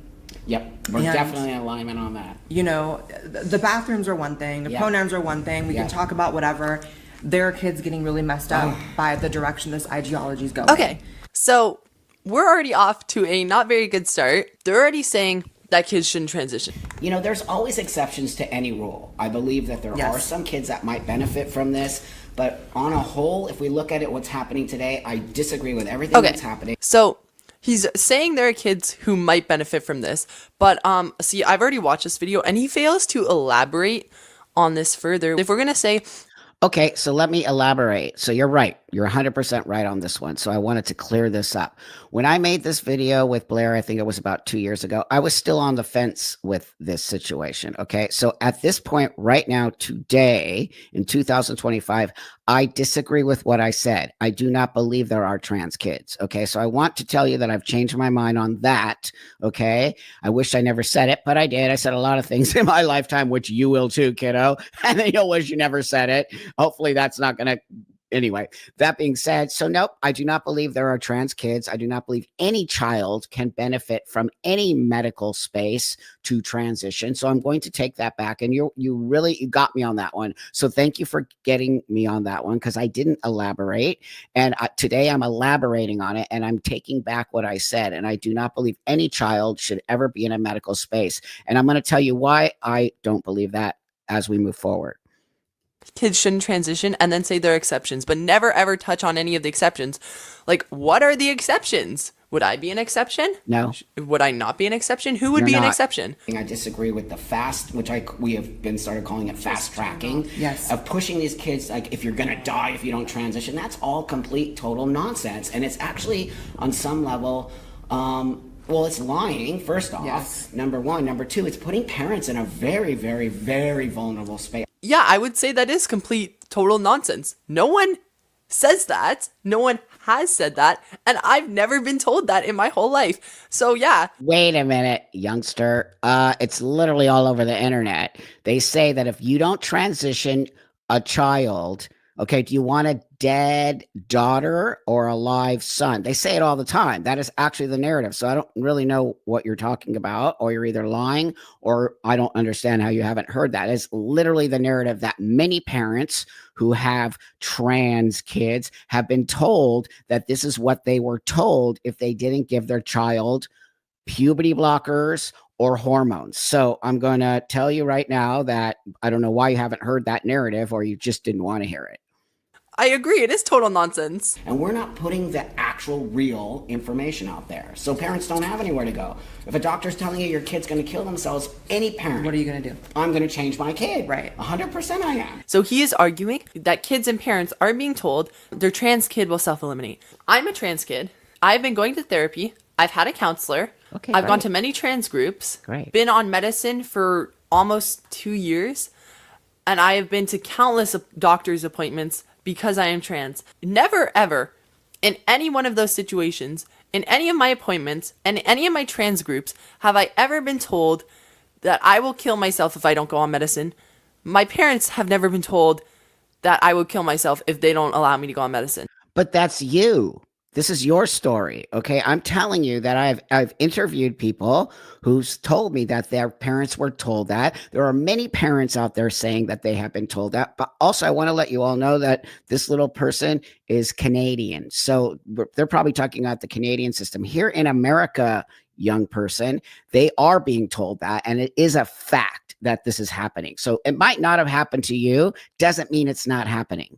Yep, we're definitely in alignment on that. You know, the bathrooms are one thing, the pronouns are one thing, we can talk about whatever. There are kids getting really messed up by the direction this ideology is going. Okay, so we're already off to a not very good start. They're already saying that kids shouldn't transition. You know, there's always exceptions to any rule. I believe that there are some kids that might benefit from this, but on a whole, if we look at it, what's happening today, I disagree with everything that's happening. So he's saying there are kids who might benefit from this, but see, I've already watched this video and he fails to elaborate on this further. If we're gonna say, okay, so let me elaborate. So you're right. You're 100% right on this one. So I wanted to clear this up. When I made this video with Blair, I think it was about 2 years ago, I was still on the fence with this situation. Okay. So at this point right now, today in 2025, I disagree with what I said. I do not believe there are trans kids. Okay. So I want to tell you that I've changed my mind on that. Okay. I wish I never said it, but I did. I said a lot of things in my lifetime, which you will too, kiddo. And then you'll wish you never said it. Hopefully that's not going to. Anyway, that being said, so nope, I do not believe there are trans kids. I do not believe any child can benefit from any medical space to transition. So I'm going to take that back. And you got me on that one. So thank you for getting me on that one, because I didn't elaborate. And today I'm elaborating on it, and I'm taking back what I said. And I do not believe any child should ever be in a medical space. And I'm going to tell you why I don't believe that as we move forward. Kids shouldn't transition, and then say there are exceptions, but never ever touch on any of the exceptions. Like, what are the exceptions? Would I be an exception? No. Would I not be an exception? Who would You're be not. an exception? I disagree with the fast, which we have been started calling it fast tracking. Yes. Of pushing these kids, like, if you're gonna die if you don't transition, that's all complete total nonsense. And it's actually on some level Well, it's lying, first off, Yes. number one. Number two, it's putting parents in a very, very, very vulnerable space. Yeah, I would say that is complete, total nonsense. No one says that. No one has said that. And I've never been told that in my whole life. So yeah. Wait a minute, youngster. It's literally all over the internet. They say that if you don't transition a child, okay, do you want a dead daughter or a live son? They say it all the time. That is actually the narrative. So I don't really know what you're talking about, or you're either lying or I don't understand how you haven't heard that. It's literally the narrative that many parents who have trans kids have been told that this is what they were told if they didn't give their child puberty blockers or hormones. So I'm going to tell you right now that I don't know why you haven't heard that narrative, or you just didn't want to hear it. I agree. It is total nonsense. And we're not putting the actual real information out there. So parents don't have anywhere to go. If a doctor's telling you your kid's going to kill themselves, any parent. What are you going to do? I'm going to change my kid. Right. 100% I am. So he is arguing that kids and parents are being told their trans kid will self-eliminate. I'm a trans kid. I've been going to therapy. I've had a counselor. Okay, I've gone great. to many trans groups. Great. Been on medicine for almost 2 years. And I have been to countless doctor's appointments because I am trans. Never, ever, in any one of those situations, in any of my appointments, and any of my trans groups, have I ever been told that I will kill myself if I don't go on medicine. My parents have never been told that I would kill myself if they don't allow me to go on medicine. But that's you. This is your story, okay? I'm telling you that I've interviewed people who's told me that their parents were told that. There are many parents out there saying that they have been told that. But also, I want to let you all know that this little person is Canadian. So they're probably talking about the Canadian system. Here in America, young person, they are being told that, and it is a fact that this is happening. So it might not have happened to you, doesn't mean it's not happening.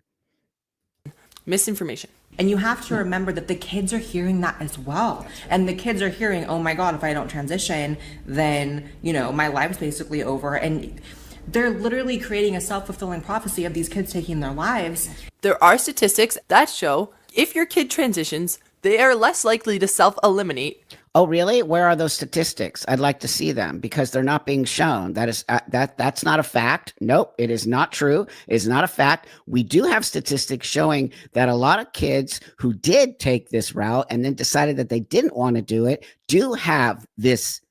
Misinformation. And you have to remember that the kids are hearing that as well. And the kids are hearing, oh my God, if I don't transition, then, you know, my life's basically over. And they're literally creating a self-fulfilling prophecy of these kids taking their lives. There are statistics that show if your kid transitions, they are less likely to self-eliminate. Oh, really? Where are those statistics? I'd like to see them because they're not being shown. That is that's not a fact. Nope, it is not true. It is not a fact. We do have statistics showing that a lot of kids who did take this route and then decided that they didn't want to do it do have this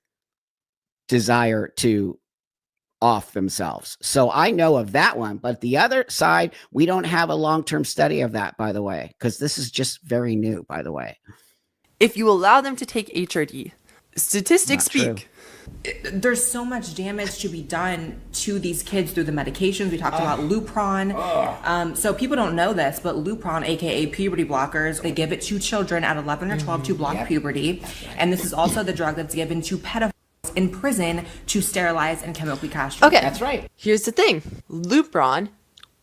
desire to off themselves. So I know of that one, but the other side, we don't have a long-term study of that, by the way, because this is just very new, by the way. If you allow them to take HRT, statistics Not speak. There's so much damage to be done to these kids through the medications. We talked about Lupron. So people don't know this, but Lupron, aka puberty blockers, they give it to children at 11 or 12 to block puberty. And this is also the drug that's given to pedophiles in prison to sterilize and chemically castrate. Okay, That's right. here's the thing. Lupron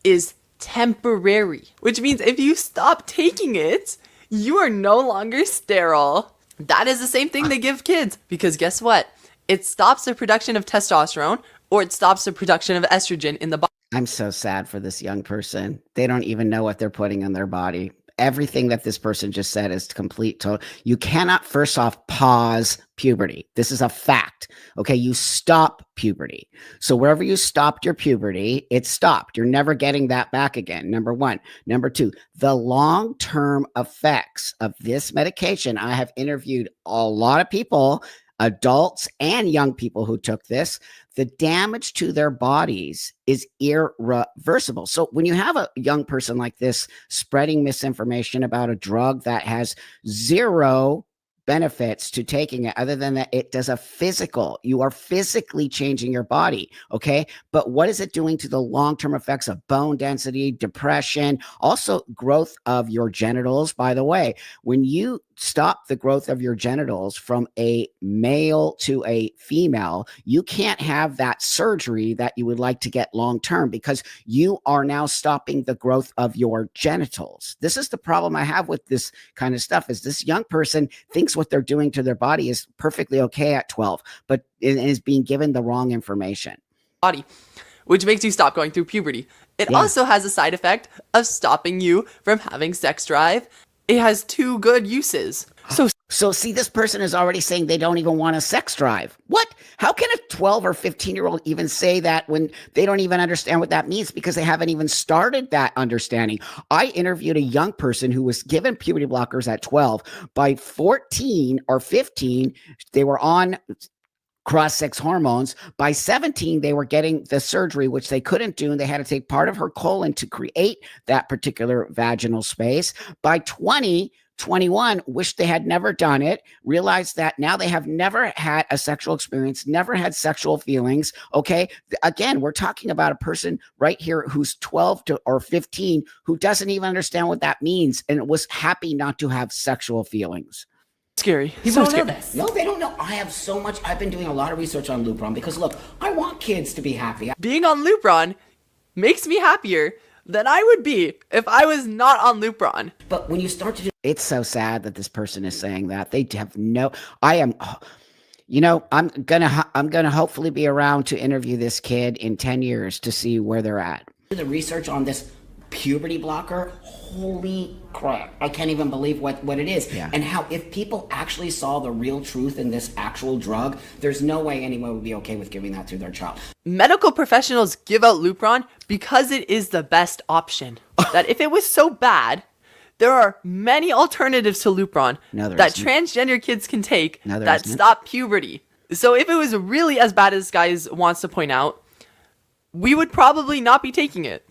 is temporary, which means if you stop taking it, you are no longer sterile. That is the same thing they give kids because guess what? It stops the production of testosterone or it stops the production of estrogen in the body. I'm so sad for this young person. They don't even know what they're putting in their body. Everything that this person just said is complete total. You cannot, first off, pause puberty. This is a fact. Okay, you stop puberty. So wherever you stopped your puberty, it stopped. You're never getting that back again. Number one. Number two, the long-term effects of this medication. I have interviewed a lot of people, adults and young people who took this. The damage to their bodies is irreversible. So when you have a young person like this spreading misinformation about a drug that has zero benefits to taking it other than that it does a physical, you are physically changing your body, okay? But what is it doing to the long-term effects of bone density, depression, also growth of your genitals? By the way, when you stop the growth of your genitals from a male to a female, you can't have that surgery that you would like to get long-term because you are now stopping the growth of your genitals. This is the problem I have with this kind of stuff is this young person thinks what they're doing to their body is perfectly okay at 12, but it is being given the wrong information. Body, which makes you stop going through puberty. It also has a side effect of stopping you from having sex drive. It has two good uses. So see, this person is already saying they don't even want a sex drive. What? How can a 12 or 15-year-old even say that when they don't even understand what that means because they haven't even started that understanding? I interviewed a young person who was given puberty blockers at 12. By 14 or 15, they were on cross-sex hormones. By 17, they were getting the surgery, which they couldn't do, and they had to take part of her colon to create that particular vaginal space. By 21, wished they had never done it, realized that now they have never had a sexual experience, never had sexual feelings. Okay. Again, we're talking about a person right here who's 12 or 15 who doesn't even understand what that means and was happy not to have sexual feelings. Scary. People don't know this. No, they don't know. I've been doing a lot of research on Lupron because look, I want kids to be happy. Being on Lupron makes me happier than I would be if I was not on Lupron. But when you start to do, it's so sad that this person is saying that. They have no, I am, I'm gonna hopefully be around to interview this kid in 10 years to see where they're at. The research on this puberty blocker, holy crap, I can't even believe what it is. Yeah. And how if people actually saw the real truth in this actual drug, there's no way anyone would be okay with giving that to their child. Medical professionals give out Lupron because it is the best option. That if it was so bad, there are many alternatives to Lupron that transgender kids can take that stop puberty. So if it was really as bad as guys wants to point out, we would probably not be taking it.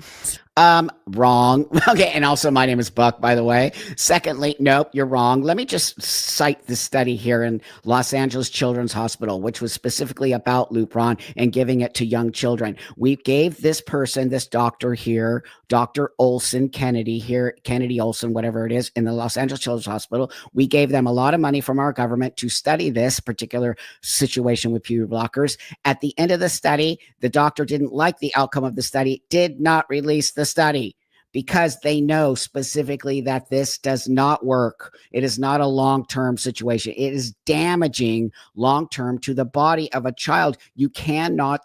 Wrong. Okay. And also my name is Buck, by the way. Secondly, nope, you're wrong. Let me just cite this study here in Los Angeles Children's Hospital, which was specifically about Lupron and giving it to young children. We gave this person, this doctor here, Dr. Olson, Kennedy Olson, whatever it is, in the Los Angeles Children's Hospital. We gave them a lot of money from our government to study this particular situation with puberty blockers. At the end of the study, the doctor didn't like the outcome of the study, did not release the study because they know specifically that this does not work. It is not a long-term situation. It is damaging long-term to the body of a child. You cannot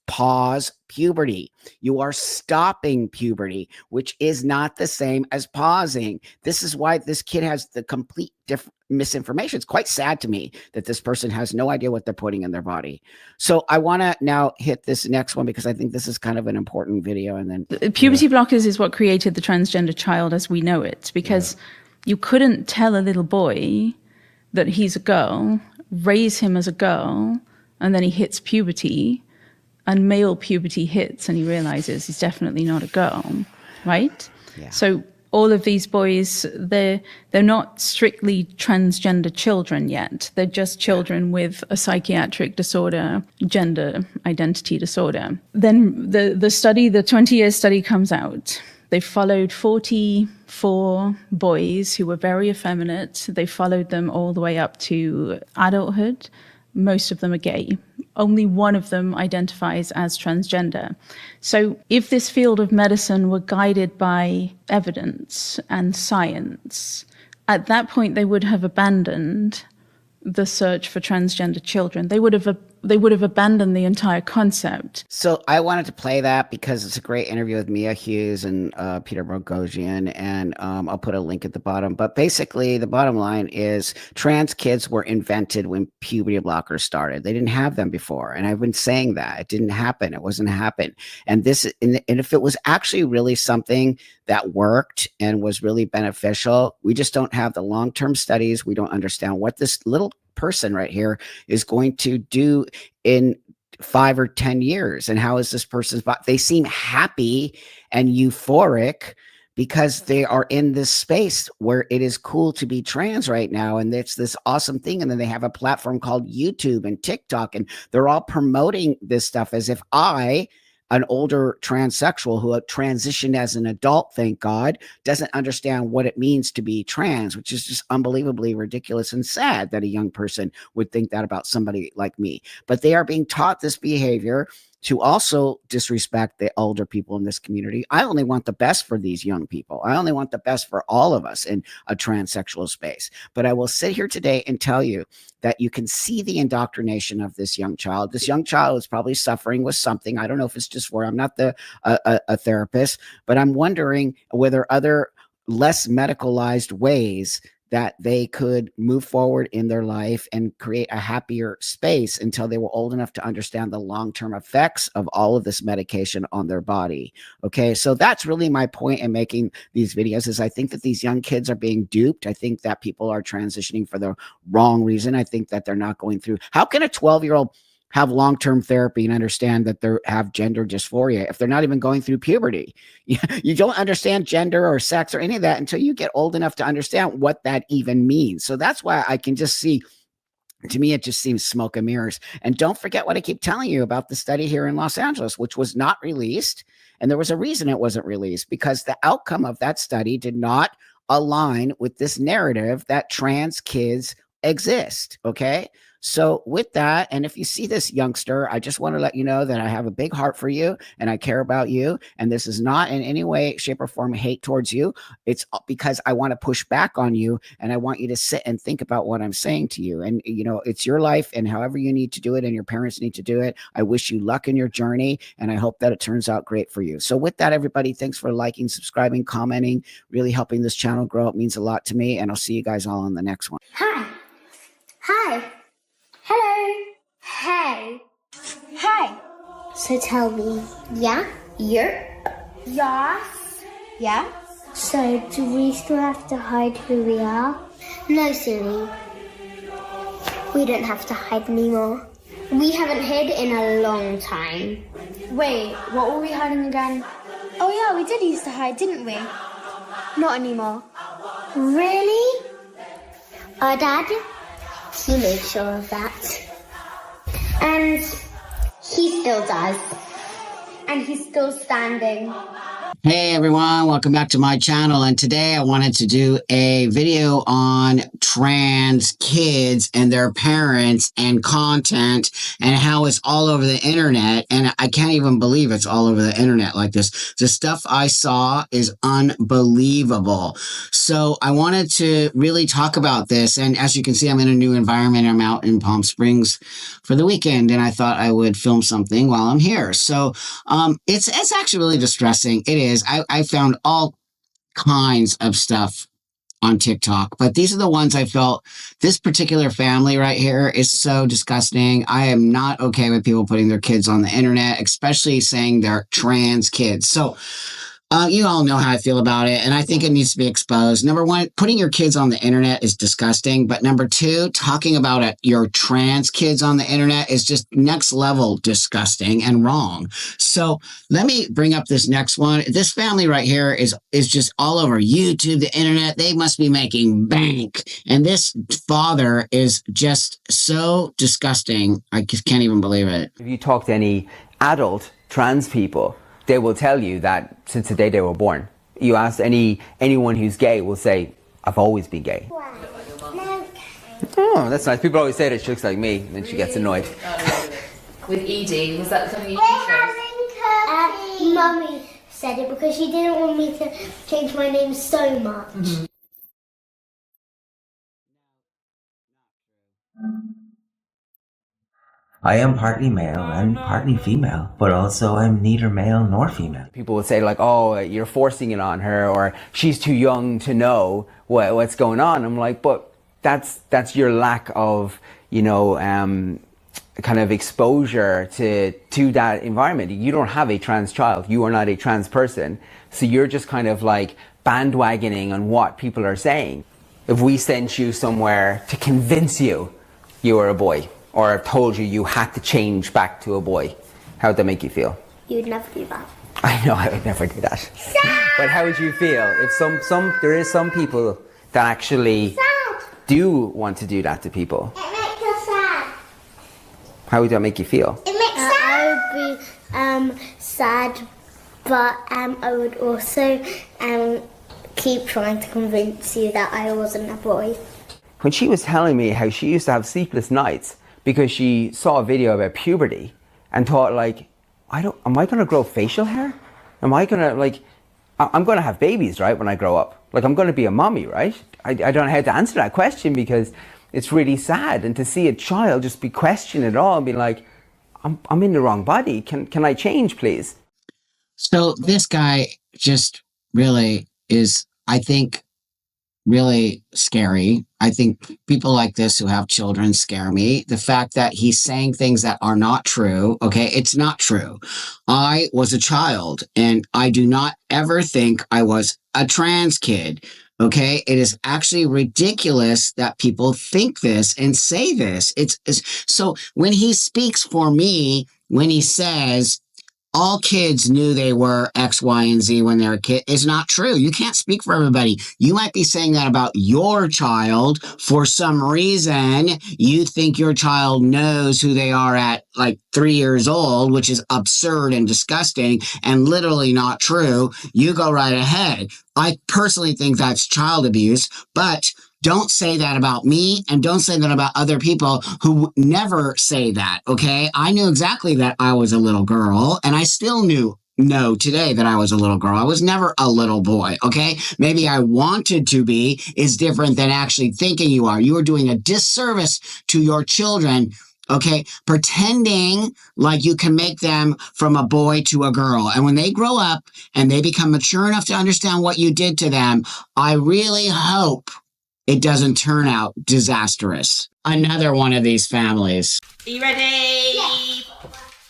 pause puberty. You are stopping puberty, which is not the same as pausing. This is why this kid has the complete misinformation. It's quite sad to me that this person has no idea what they're putting in their body. So I want to now hit this next one because I think this is kind of an important video. And then puberty blockers is what created the transgender child as we know it, because you couldn't tell a little boy that he's a girl, raise him as a girl, and then he hits puberty, and male puberty hits and he realizes he's definitely not a girl, right? Yeah. So all of these boys, they're not strictly transgender children yet. They're just children with a psychiatric disorder, gender identity disorder. Then the 20-year study comes out. They followed 44 boys who were very effeminate. They followed them all the way up to adulthood. Most of them are gay. Only one of them identifies as transgender. So if this field of medicine were guided by evidence and science, at that point they would have abandoned the search for transgender children. They would have abandoned the entire concept. So I wanted to play that because it's a great interview with Mia Hughes and Peter Boghossian, and I'll put a link at the bottom. But basically, the bottom line is trans kids were invented when puberty blockers started. They didn't have them before, and I've been saying that it didn't happen. It wasn't happen. And if it was actually really something that worked and was really beneficial, we just don't have the long-term studies. We don't understand what this little person right here is going to do in 5 or 10 years. And how is this person's body? They seem happy and euphoric because they are in this space where it is cool to be trans right now. And it's this awesome thing. And then they have a platform called YouTube and TikTok, and they're all promoting this stuff as if an older transsexual who transitioned as an adult, thank God, doesn't understand what it means to be trans, which is just unbelievably ridiculous and sad that a young person would think that about somebody like me. But they are being taught this behavior to also disrespect the older people in this community. I only want the best for these young people. I only want the best for all of us in a transsexual space. But I will sit here today and tell you that you can see the indoctrination of this young child. This young child is probably suffering with something. I don't know if it's just I'm not a therapist, but I'm wondering whether other less medicalized ways that they could move forward in their life and create a happier space until they were old enough to understand the long-term effects of all of this medication on their body. Okay, so that's really my point in making these videos, is I think that these young kids are being duped. I think that people are transitioning for the wrong reason. I think that they're not going through. How can a 12-year-old have long-term therapy and understand that they have gender dysphoria if they're not even going through puberty? You don't understand gender or sex or any of that until you get old enough to understand what that even means. So that's why I can just see, to me, it just seems smoke and mirrors. And don't forget what I keep telling you about the study here in Los Angeles, which was not released. And there was a reason it wasn't released, because the outcome of that study did not align with this narrative that trans kids exist. Okay. So with that, and if you see this youngster, I just want to let you know that I have a big heart for you and I care about you. And this is not in any way, shape, or form hate towards you. It's because I want to push back on you and I want you to sit and think about what I'm saying to you. And, you know, it's your life, and however you need to do it and your parents need to do it. I wish you luck in your journey, and I hope that it turns out great for you. So with that, everybody, thanks for liking, subscribing, commenting, really helping this channel grow. It means a lot to me. And I'll see you guys all on the next one. Hi. Hi. Hello. Hey. Hi. So tell me, yeah? Yes. Yeah? So do we still have to hide who we are? No, silly. We don't have to hide anymore. We haven't hid in a long time. Wait, what were we hiding again? Oh yeah, we did used to hide, didn't we? Not anymore. Really? Our dad? He made sure of that. And he still does. And he's still standing. Hey everyone, welcome back to my channel. And today I wanted to do a video on trans kids and their parents and content and how it's all over the internet. And I can't even believe it's all over the internet like this. The stuff I saw is unbelievable. So I wanted to really talk about this. And as you can see, I'm in a new environment. I'm out in Palm Springs for the weekend, and I thought I would film something while I'm here. So it's actually really distressing. It is. I found all kinds of stuff on TikTok, but these are the ones I felt. This particular family right here is so disgusting. I am not okay with people putting their kids on the internet, especially saying they're trans kids. So you all know how I feel about it, and I think it needs to be exposed. Number one, putting your kids on the internet is disgusting. But number two, talking about your trans kids on the internet is just next level disgusting and wrong. So let me bring up this next one. This family right here is just all over YouTube, the internet. They must be making bank. And this father is just so disgusting. I just can't even believe it. If you talk to any adult trans people, they will tell you that since the day they were born. You ask anyone who's gay will say, I've always been gay. Oh, that's nice. People always say that she looks like me, and then she gets annoyed. With Edie, was that something you We're having Mummy said it because she didn't want me to change my name so much. Mm-hmm. I am partly male and partly female, but also I'm neither male nor female. People would say like, oh, you're forcing it on her, or she's too young to know what's going on. I'm like, but that's your lack of, you know, kind of exposure to that environment. You don't have a trans child. You are not a trans person. So you're just kind of like bandwagoning on what people are saying. If we sent you somewhere to convince you were a boy, or told you had to change back to a boy, how would that make you feel? You'd never do that. I know I would never do that. But how would you feel if there is some people that actually do want to do that to people? It makes us sad. How would that make you feel? It makes I would be sad, but I would also keep trying to convince you that I wasn't a boy. When she was telling me how she used to have sleepless nights because she saw a video about puberty and thought like, am I going to grow facial hair? Am I going to like, I'm going to have babies, right, when I grow up? Like, I'm going to be a mommy, right? I don't know how to answer that question because it's really sad. And to see a child just be questioning it all and be like, I'm in the wrong body. Can I change, please? So this guy just really is, I think, really scary. I think people like this who have children scare me. The fact that he's saying things that are not true. Okay. It's not true. I was a child and I do not ever think I was a trans kid. Okay. It is actually ridiculous that people think this and say this. It's so when he speaks for me, when he says, all kids knew they were X, Y, and Z when they were a kid is not true. You can't speak for everybody. You might be saying that about your child. For some reason, you think your child knows who they are at like 3 years old, which is absurd and disgusting and literally not true. You go right ahead. I personally think that's child abuse, but don't say that about me and don't say that about other people who never say that, okay? I knew exactly that I was a little girl and I still know today that I was a little girl. I was never a little boy, okay? Maybe I wanted to be is different than actually thinking you are. You are doing a disservice to your children, okay? Pretending like you can make them from a boy to a girl. And when they grow up and they become mature enough to understand what you did to them, I really hope it doesn't turn out disastrous. Another one of these families. Are you ready? Yeah.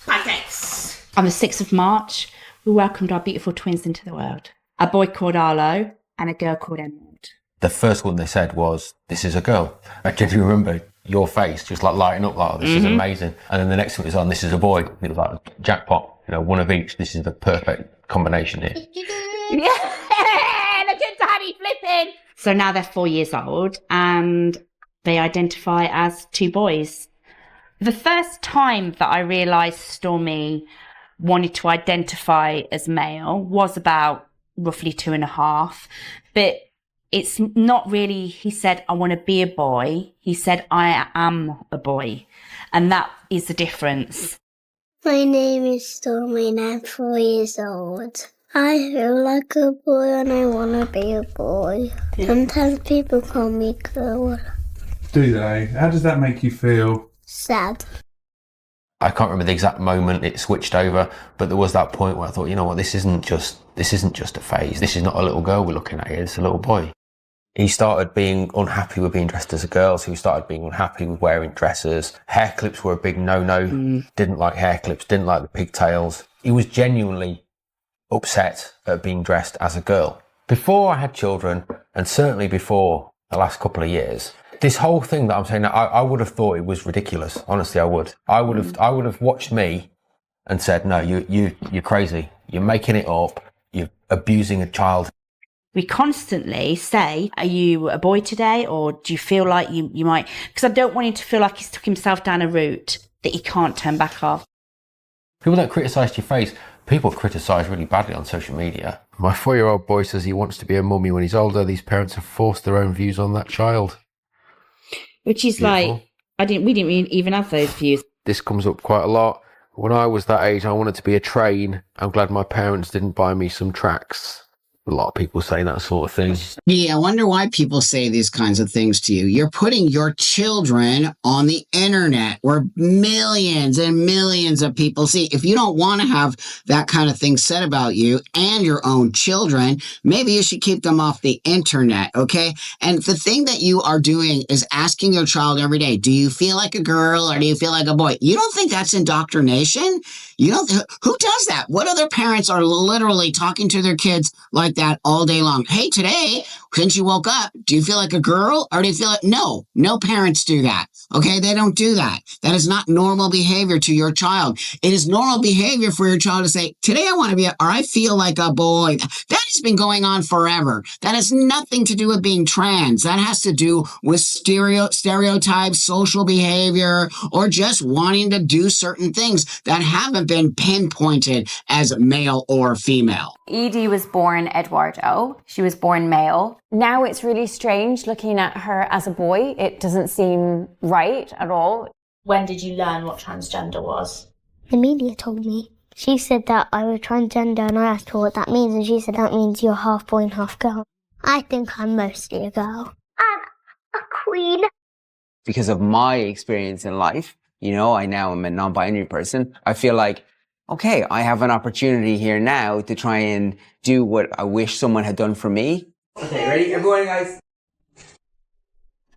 Pancakes. On the 6th of March, we welcomed our beautiful twins into the world. A boy called Arlo and a girl called Emerald. The first one they said was, "This is a girl." I genuinely remember your face just like lighting up, like, "Oh, this is amazing." And then the next one was on, "This is a boy." It was like jackpot, one of each. This is the perfect combination here. Yeah, look at Daddy flipping. So now they're 4 years old and they identify as two boys. The first time that I realised Stormy wanted to identify as male was about roughly 2.5, but it's not really, he said, "I want to be a boy." He said, "I am a boy." And that is the difference. My name is Stormy and I'm 4 years old. I feel like a boy and I want to be a boy. Sometimes people call me girl. Do they? How does that make you feel? Sad. I can't remember the exact moment it switched over, but there was that point where I thought, you know what, this isn't just a phase. This is not a little girl we're looking at here, it's a little boy. He started being unhappy with being dressed as a girl, so he started being unhappy with wearing dresses. Hair clips were a big no-no. Didn't like hair clips, didn't like the pigtails. He was genuinely upset at being dressed as a girl. Before I had children, and certainly before the last couple of years, this whole thing that I'm saying, I would have thought it was ridiculous. Honestly, I would. I would have watched me and said, "No, you're crazy. You're making it up. You're abusing a child." We constantly say, "Are you a boy today?" Or "Do you feel like you might?" Because I don't want him to feel like he's took himself down a route that he can't turn back off. People don't criticise your face. People criticise really badly on social media. My 4-year-old boy says he wants to be a mummy when he's older. These parents have forced their own views on that child. Which is Beautiful. like, we didn't even have those views. This comes up quite a lot. When I was that age, I wanted to be a train. I'm glad my parents didn't buy me some tracks. A lot of people say that sort of thing. Yeah, I wonder why people say these kinds of things to you. You're putting your children on the internet where millions and millions of people see. If you don't want to have that kind of thing said about you and your own children, maybe you should keep them off the internet, okay? And the thing that you are doing is asking your child every day, do you feel like a girl or do you feel like a boy? You don't think that's indoctrination? You don't, who does that? What other parents are literally talking to their kids like that all day long? Hey, today, since you woke up, do you feel like a girl or do you feel like, no parents do that. Okay. They don't do that. That is not normal behavior to your child. It is normal behavior for your child to say, today I want to be, or I feel like a boy. That has been going on forever. That has nothing to do with being trans. That has to do with stereotypes, social behavior, or just wanting to do certain things that haven't been pinpointed as male or female. Edie was born Eduardo. She was born male. Now it's really strange looking at her as a boy. It doesn't seem right at all. When did you learn what transgender was? The media told me. She said that I was transgender and I asked her what that means and she said that means you're half boy and half girl. I think I'm mostly a girl. I'm a queen. Because of my experience in life, I now am a non-binary person. I feel like, okay, I have an opportunity here now to try and do what I wish someone had done for me. Okay, ready? Everyone, guys.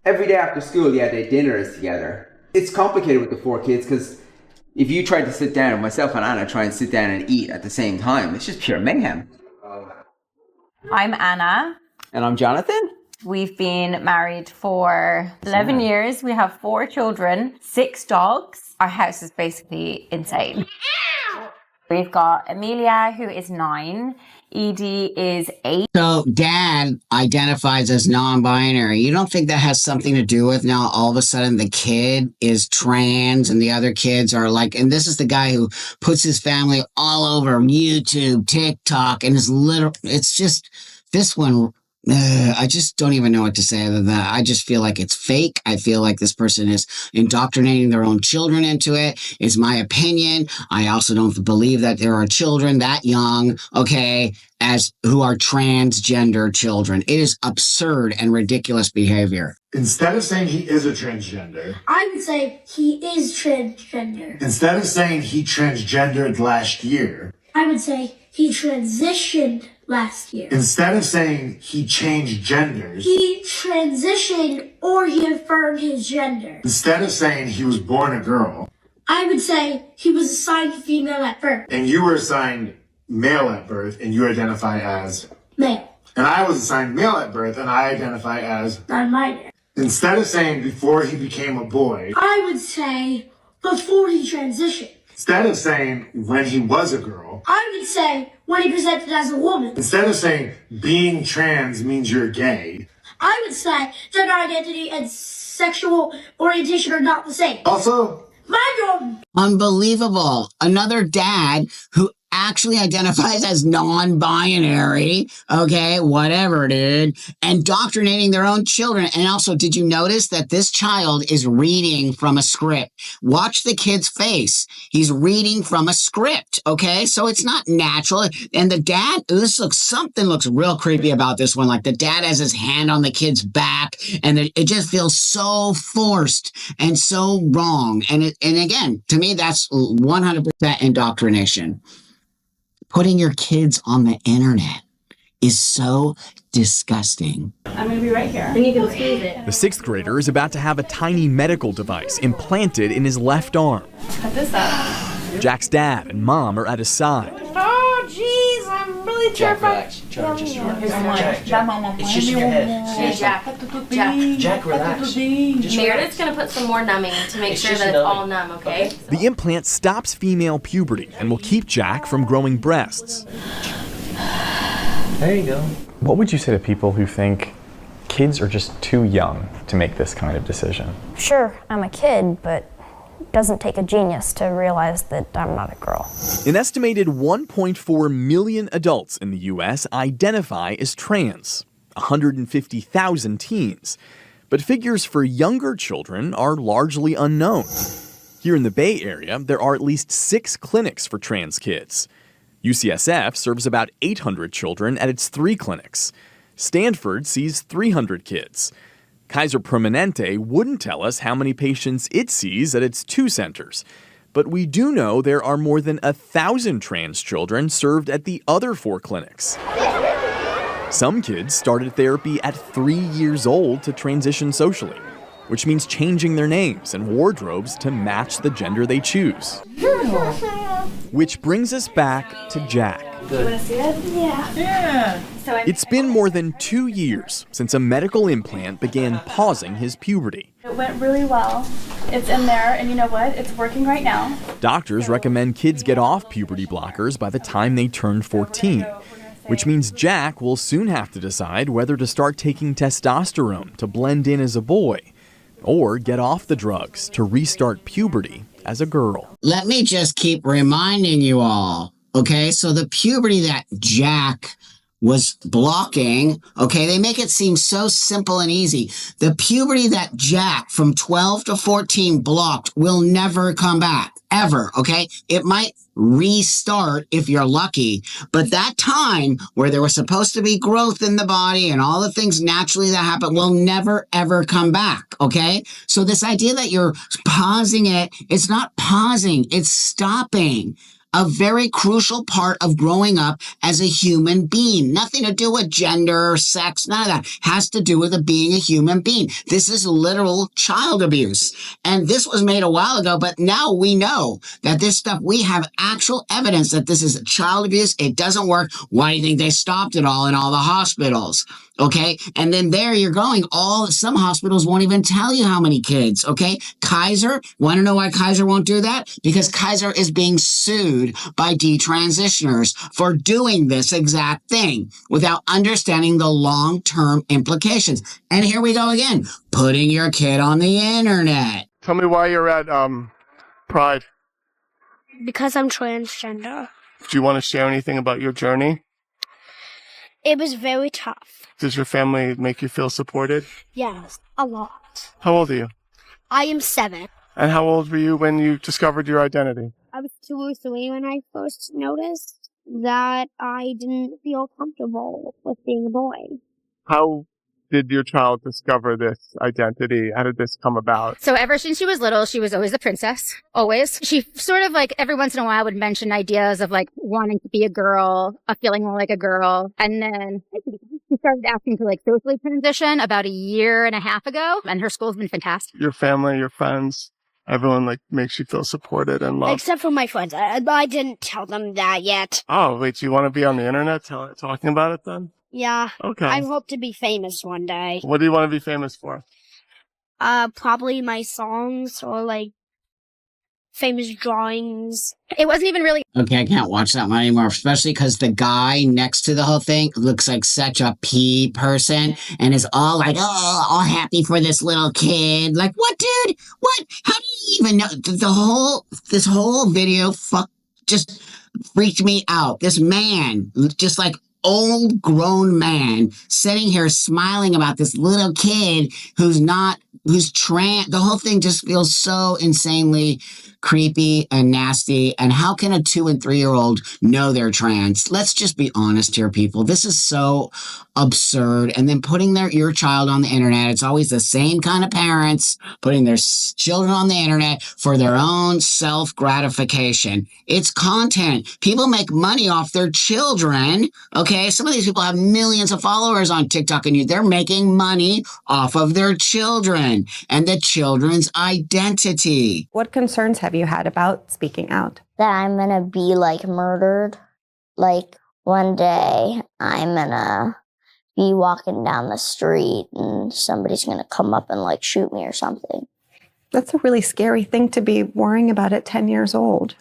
every day after school, yeah, they dinners together. It's complicated with the 4 kids because if you try to sit down, myself and Anna try and sit down and eat at the same time, it's just pure mayhem. I'm Anna. And I'm Jonathan. We've been married for 11 years. We have 4 children, 6 dogs. Our house is basically insane. We've got Amelia, who is 9. Edie is 8. So dad identifies as non-binary. You don't think that has something to do with now all of a sudden the kid is trans and the other kids are like, and this is the guy who puts his family all over YouTube, TikTok, and it's just this one. I just don't even know what to say other than that. I just feel like it's fake. I feel like this person is indoctrinating their own children into it. It's my opinion. I also don't believe that there are children that young, okay, as who are transgender children. It is absurd and ridiculous behavior. Instead of saying he is a transgender, I would say he is transgender. instead of saying he transgendered last year, I would say he transitioned last year. instead of saying he changed genders, He transitioned or he affirmed his gender. instead of saying he was born a girl, I would say he was assigned female at birth. and you were assigned male at birth, and you identify as, Male. and I was assigned male at birth, and I identify as, Non-binary. instead of saying before he became a boy, I would say before he transitioned. instead of saying when he was a girl, I would say when he presented as a woman. instead of saying being trans means you're gay, I would say gender identity and sexual orientation are not the same. also, Mind your Unbelievable. Another dad who actually identifies as non-binary, okay, whatever, dude, indoctrinating their own children. And also, did you notice that this child is reading from a script? Watch the kid's face. He's reading from a script, okay? So it's not natural. And the dad, something looks real creepy about this one. Like the dad has his hand on the kid's back, and it just feels so forced and so wrong. And again, to me, that's 100% indoctrination. Putting your kids on the internet is so disgusting. I'm going to be right here. And you can squeeze it. The 6th grader is about to have a tiny medical device implanted in his left arm. Cut this up. Jack's dad and mom are at his side. Oh, jeez, I'm really terrified. Jack, just relax. It's just in your head. Hey, Jack, relax. Meredith's going to put some more numbing to make sure that it's all numb, okay? The implant stops female puberty and will keep Jack from growing breasts. There you go. What would you say to people who think kids are just too young to make this kind of decision? Sure, I'm a kid, but it doesn't take a genius to realize that I'm not a girl. An estimated 1.4 million adults in the U.S. identify as trans, 150,000 teens. But figures for younger children are largely unknown. Here in the Bay Area, there are at least 6 clinics for trans kids. UCSF serves about 800 children at its 3 clinics. Stanford sees 300 kids. Kaiser Permanente wouldn't tell us how many patients it sees at its 2 centers. But we do know there are more than 1,000 trans children served at the other 4 clinics. Some kids started therapy at 3 years old to transition socially, which means changing their names and wardrobes to match the gender they choose. Which brings us back to Jack. You want to see it? Yeah. It's been more than 2 years since a medical implant began pausing his puberty. It went really well. It's in there, and you know what? It's working right now. Doctors recommend kids get off puberty blockers by the time they turn 14, which means Jack will soon have to decide whether to start taking testosterone to blend in as a boy, or get off the drugs to restart puberty as a girl. Let me just keep reminding you all, okay? So the puberty that Jack was blocking, okay, they make it seem so simple and easy. The puberty that Jack from 12 to 14 blocked will never come back, ever, okay? It might restart if you're lucky, but that time where there was supposed to be growth in the body and all the things naturally that happen will never ever come back, okay? So this idea that you're pausing it, it's not pausing, it's stopping. a very crucial part of growing up as a human being. Nothing to do with gender, sex, none of that. Has to do with it being a human being. This is literal child abuse. And this was made a while ago, but now we know that this stuff, we have actual evidence that this is child abuse. It doesn't work. Why do you think they stopped it all in all the hospitals? Okay. And then there you're going. Some hospitals won't even tell you how many kids. Okay. Kaiser, want to know why Kaiser won't do that? Because Kaiser is being sued by detransitioners for doing this exact thing without understanding the long-term implications. And here we go again, putting your kid on the internet. Tell me why you're at Pride. Because I'm transgender. Do you want to share anything about your journey? It was very tough. Does your family make you feel supported? Yes, a lot. How old are you? I am 7. And how old were you when you discovered your identity? I was 2 or 3 when I first noticed that I didn't feel comfortable with being a boy. How did your child discover this identity? How did this come about? So ever since she was little, she was always the princess. Always. She sort of like every once in a while would mention ideas of like wanting to be a girl, of feeling more like a girl. And then she started asking to like socially transition about 1.5 years ago. And her school's been fantastic. Your family, your friends, everyone like makes you feel supported and loved. Except for my friends. I didn't tell them that yet. Oh, wait, do you want to be on the internet talking about it then? Yeah. Okay. I hope to be famous one day. What do you want to be famous for? Probably my songs or like famous drawings. It wasn't even really. Okay, I can't watch that one anymore, especially because the guy next to the whole thing looks like such a pea person and is all like, oh, all happy for this little kid. Like, what, dude? What? How do you even know? This whole video just freaked me out. This man, just like old grown man sitting here smiling about this little kid who's trans. The whole thing just feels so insanely creepy and nasty. And how can a 2 and 3-year-old know they're trans? Let's just be honest here, people. This is so absurd. And then putting your child on the internet, it's always the same kind of parents putting their children on the internet for their own self-gratification. It's content. People make money off their children. Okay, some of these people have millions of followers on TikTok and they're making money off of their children and the children's identity. What concerns have you had about speaking out? That I'm gonna be like murdered. Like one day I'm gonna be walking down the street and somebody's gonna come up and like shoot me or something. That's a really scary thing to be worrying about at 10 years old.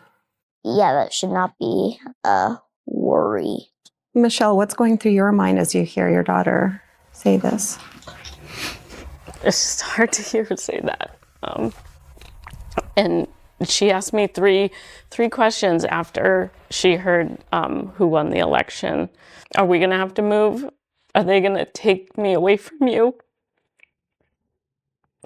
Yeah, that should not be a worry. Michelle, what's going through your mind as you hear your daughter say this? It's just hard to hear her say that. And she asked me three questions after she heard who won the election. Are we going to have to move? Are they going to take me away from you?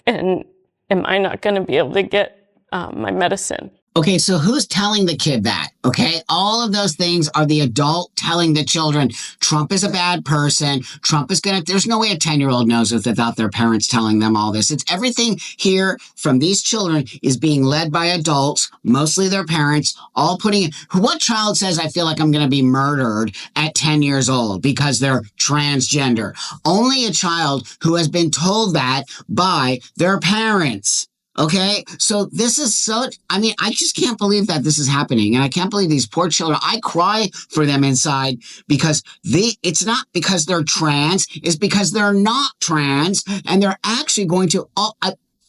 And am I not going to be able to get my medicine? Okay, so who's telling the kid that? Okay, all of those things are the adult telling the children, Trump is a bad person. Trump is there's no way a 10-year-old knows it without their parents telling them all this. It's everything here from these children is being led by adults, mostly their parents, all putting it. What child says, I feel like I'm going to be murdered at 10 years old because they're transgender? Only a child who has been told that by their parents. Okay, so this is I just can't believe that this is happening. And I can't believe these poor children. I cry for them inside because it's not because they're trans, it's because they're not trans and they're actually going to,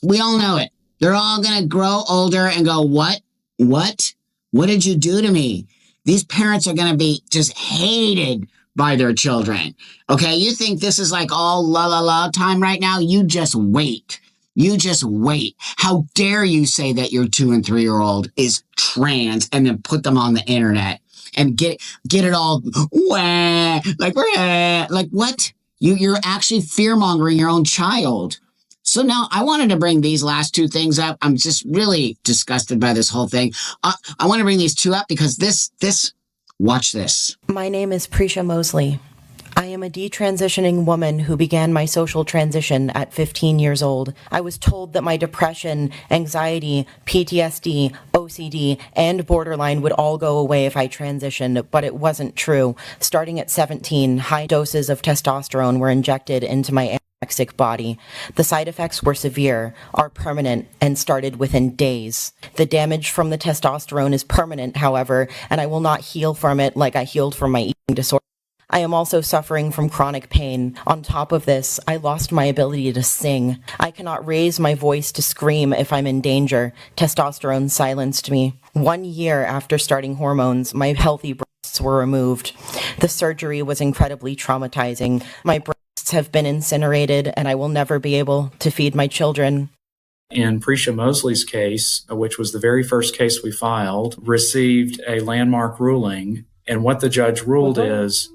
we all know it. They're all going to grow older and go, what did you do to me? These parents are going to be just hated by their children. Okay, you think this is like all la la la time right now? You just wait. You just wait. How dare you say that your 2 and 3-year-old is trans and then put them on the internet and get it all wah, like what? You're actually fear-mongering your own child. So now I wanted to bring these last 2 things up. I'm just really disgusted by this whole thing. I want to bring these 2 up because this, watch this. My name is Prisha Mosley. I am a detransitioning woman who began my social transition at 15 years old. I was told that my depression, anxiety, PTSD, OCD, and borderline would all go away if I transitioned, but it wasn't true. Starting at 17, high doses of testosterone were injected into my anorexic body. The side effects were severe, are permanent, and started within days. The damage from the testosterone is permanent, however, and I will not heal from it like I healed from my eating disorder. I am also suffering from chronic pain. On top of this, I lost my ability to sing. I cannot raise my voice to scream if I'm in danger. Testosterone silenced me. 1 year after starting hormones, my healthy breasts were removed. The surgery was incredibly traumatizing. My breasts have been incinerated, and I will never be able to feed my children. In Prisha Mosley's case, which was the very first case we filed, received a landmark ruling. And what the judge ruled is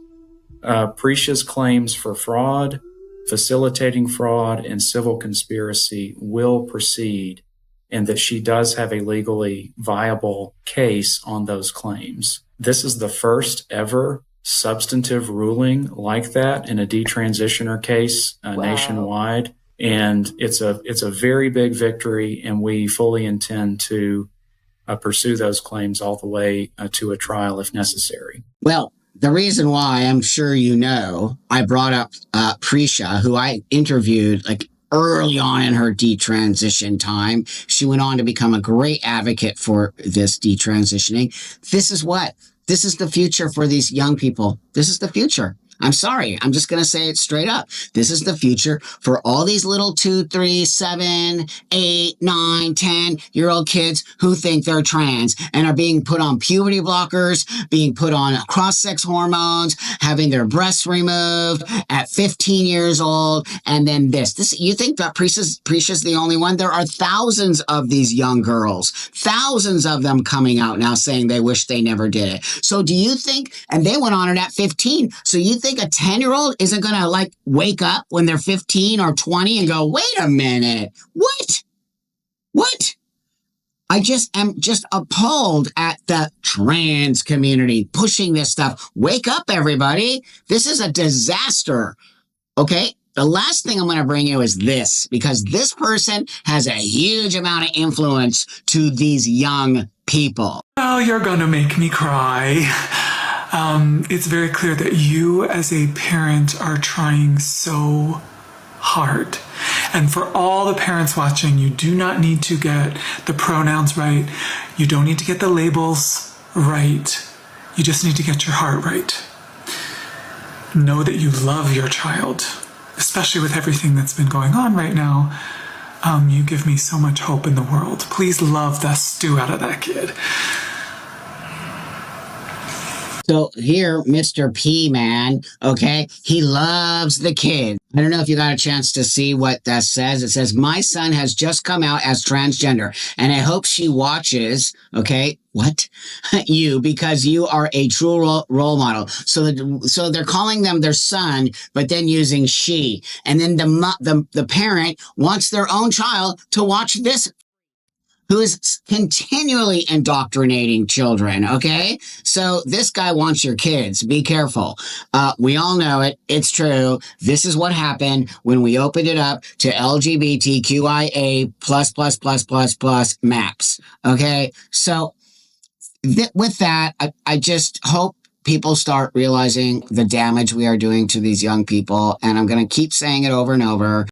Prisha's claims for fraud, facilitating fraud, and civil conspiracy will proceed, and that she does have a legally viable case on those claims. This is the first ever substantive ruling like that in a detransitioner case nationwide. And it's a very big victory, and we fully intend to pursue those claims all the way to a trial if necessary. Well, the reason why, I'm sure you know, I brought up Prisha, who I interviewed like early on in her detransition time. She went on to become a great advocate for this detransitioning. This is the future for these young people. This is the future. I'm sorry. I'm just going to say it straight up. This is the future for all these little 2, 3, 7, 8, 9, 10-year-old kids who think they're trans and are being put on puberty blockers, being put on cross-sex hormones, having their breasts removed at 15 years old. And then this, you think that Prisha's the only one? There are thousands of these young girls, thousands of them coming out now saying they wish they never did it. So do you think, and they went on it at 15. So you think a 10-year-old isn't going to like wake up when they're 15 or 20 and go, wait a minute, what? I just am appalled at the trans community pushing this stuff. Wake up, everybody. This is a disaster. Okay. The last thing I'm going to bring you is this, because this person has a huge amount of influence to these young people. Oh, you're going to make me cry. It's very clear that you as a parent are trying so hard. And for all the parents watching, you do not need to get the pronouns right. You don't need to get the labels right. You just need to get your heart right. Know that you love your child, especially with everything that's been going on right now. You give me so much hope in the world. Please love the stew out of that kid. So here, Mr. P Man, okay, he loves the kid. I don't know if you got a chance to see what that says. It says, my son has just come out as transgender, and I hope she watches, okay, what? You, because you are a true role model. So they're calling them their son, but then using she. And then the parent wants their own child to watch this, who is continually indoctrinating children, okay? So this guy wants your kids. Be careful. We all know it. It's true. This is what happened when we opened it up to LGBTQIA plus maps, okay? So with that, I just hope people start realizing the damage we are doing to these young people, and I'm going to keep saying it over and over.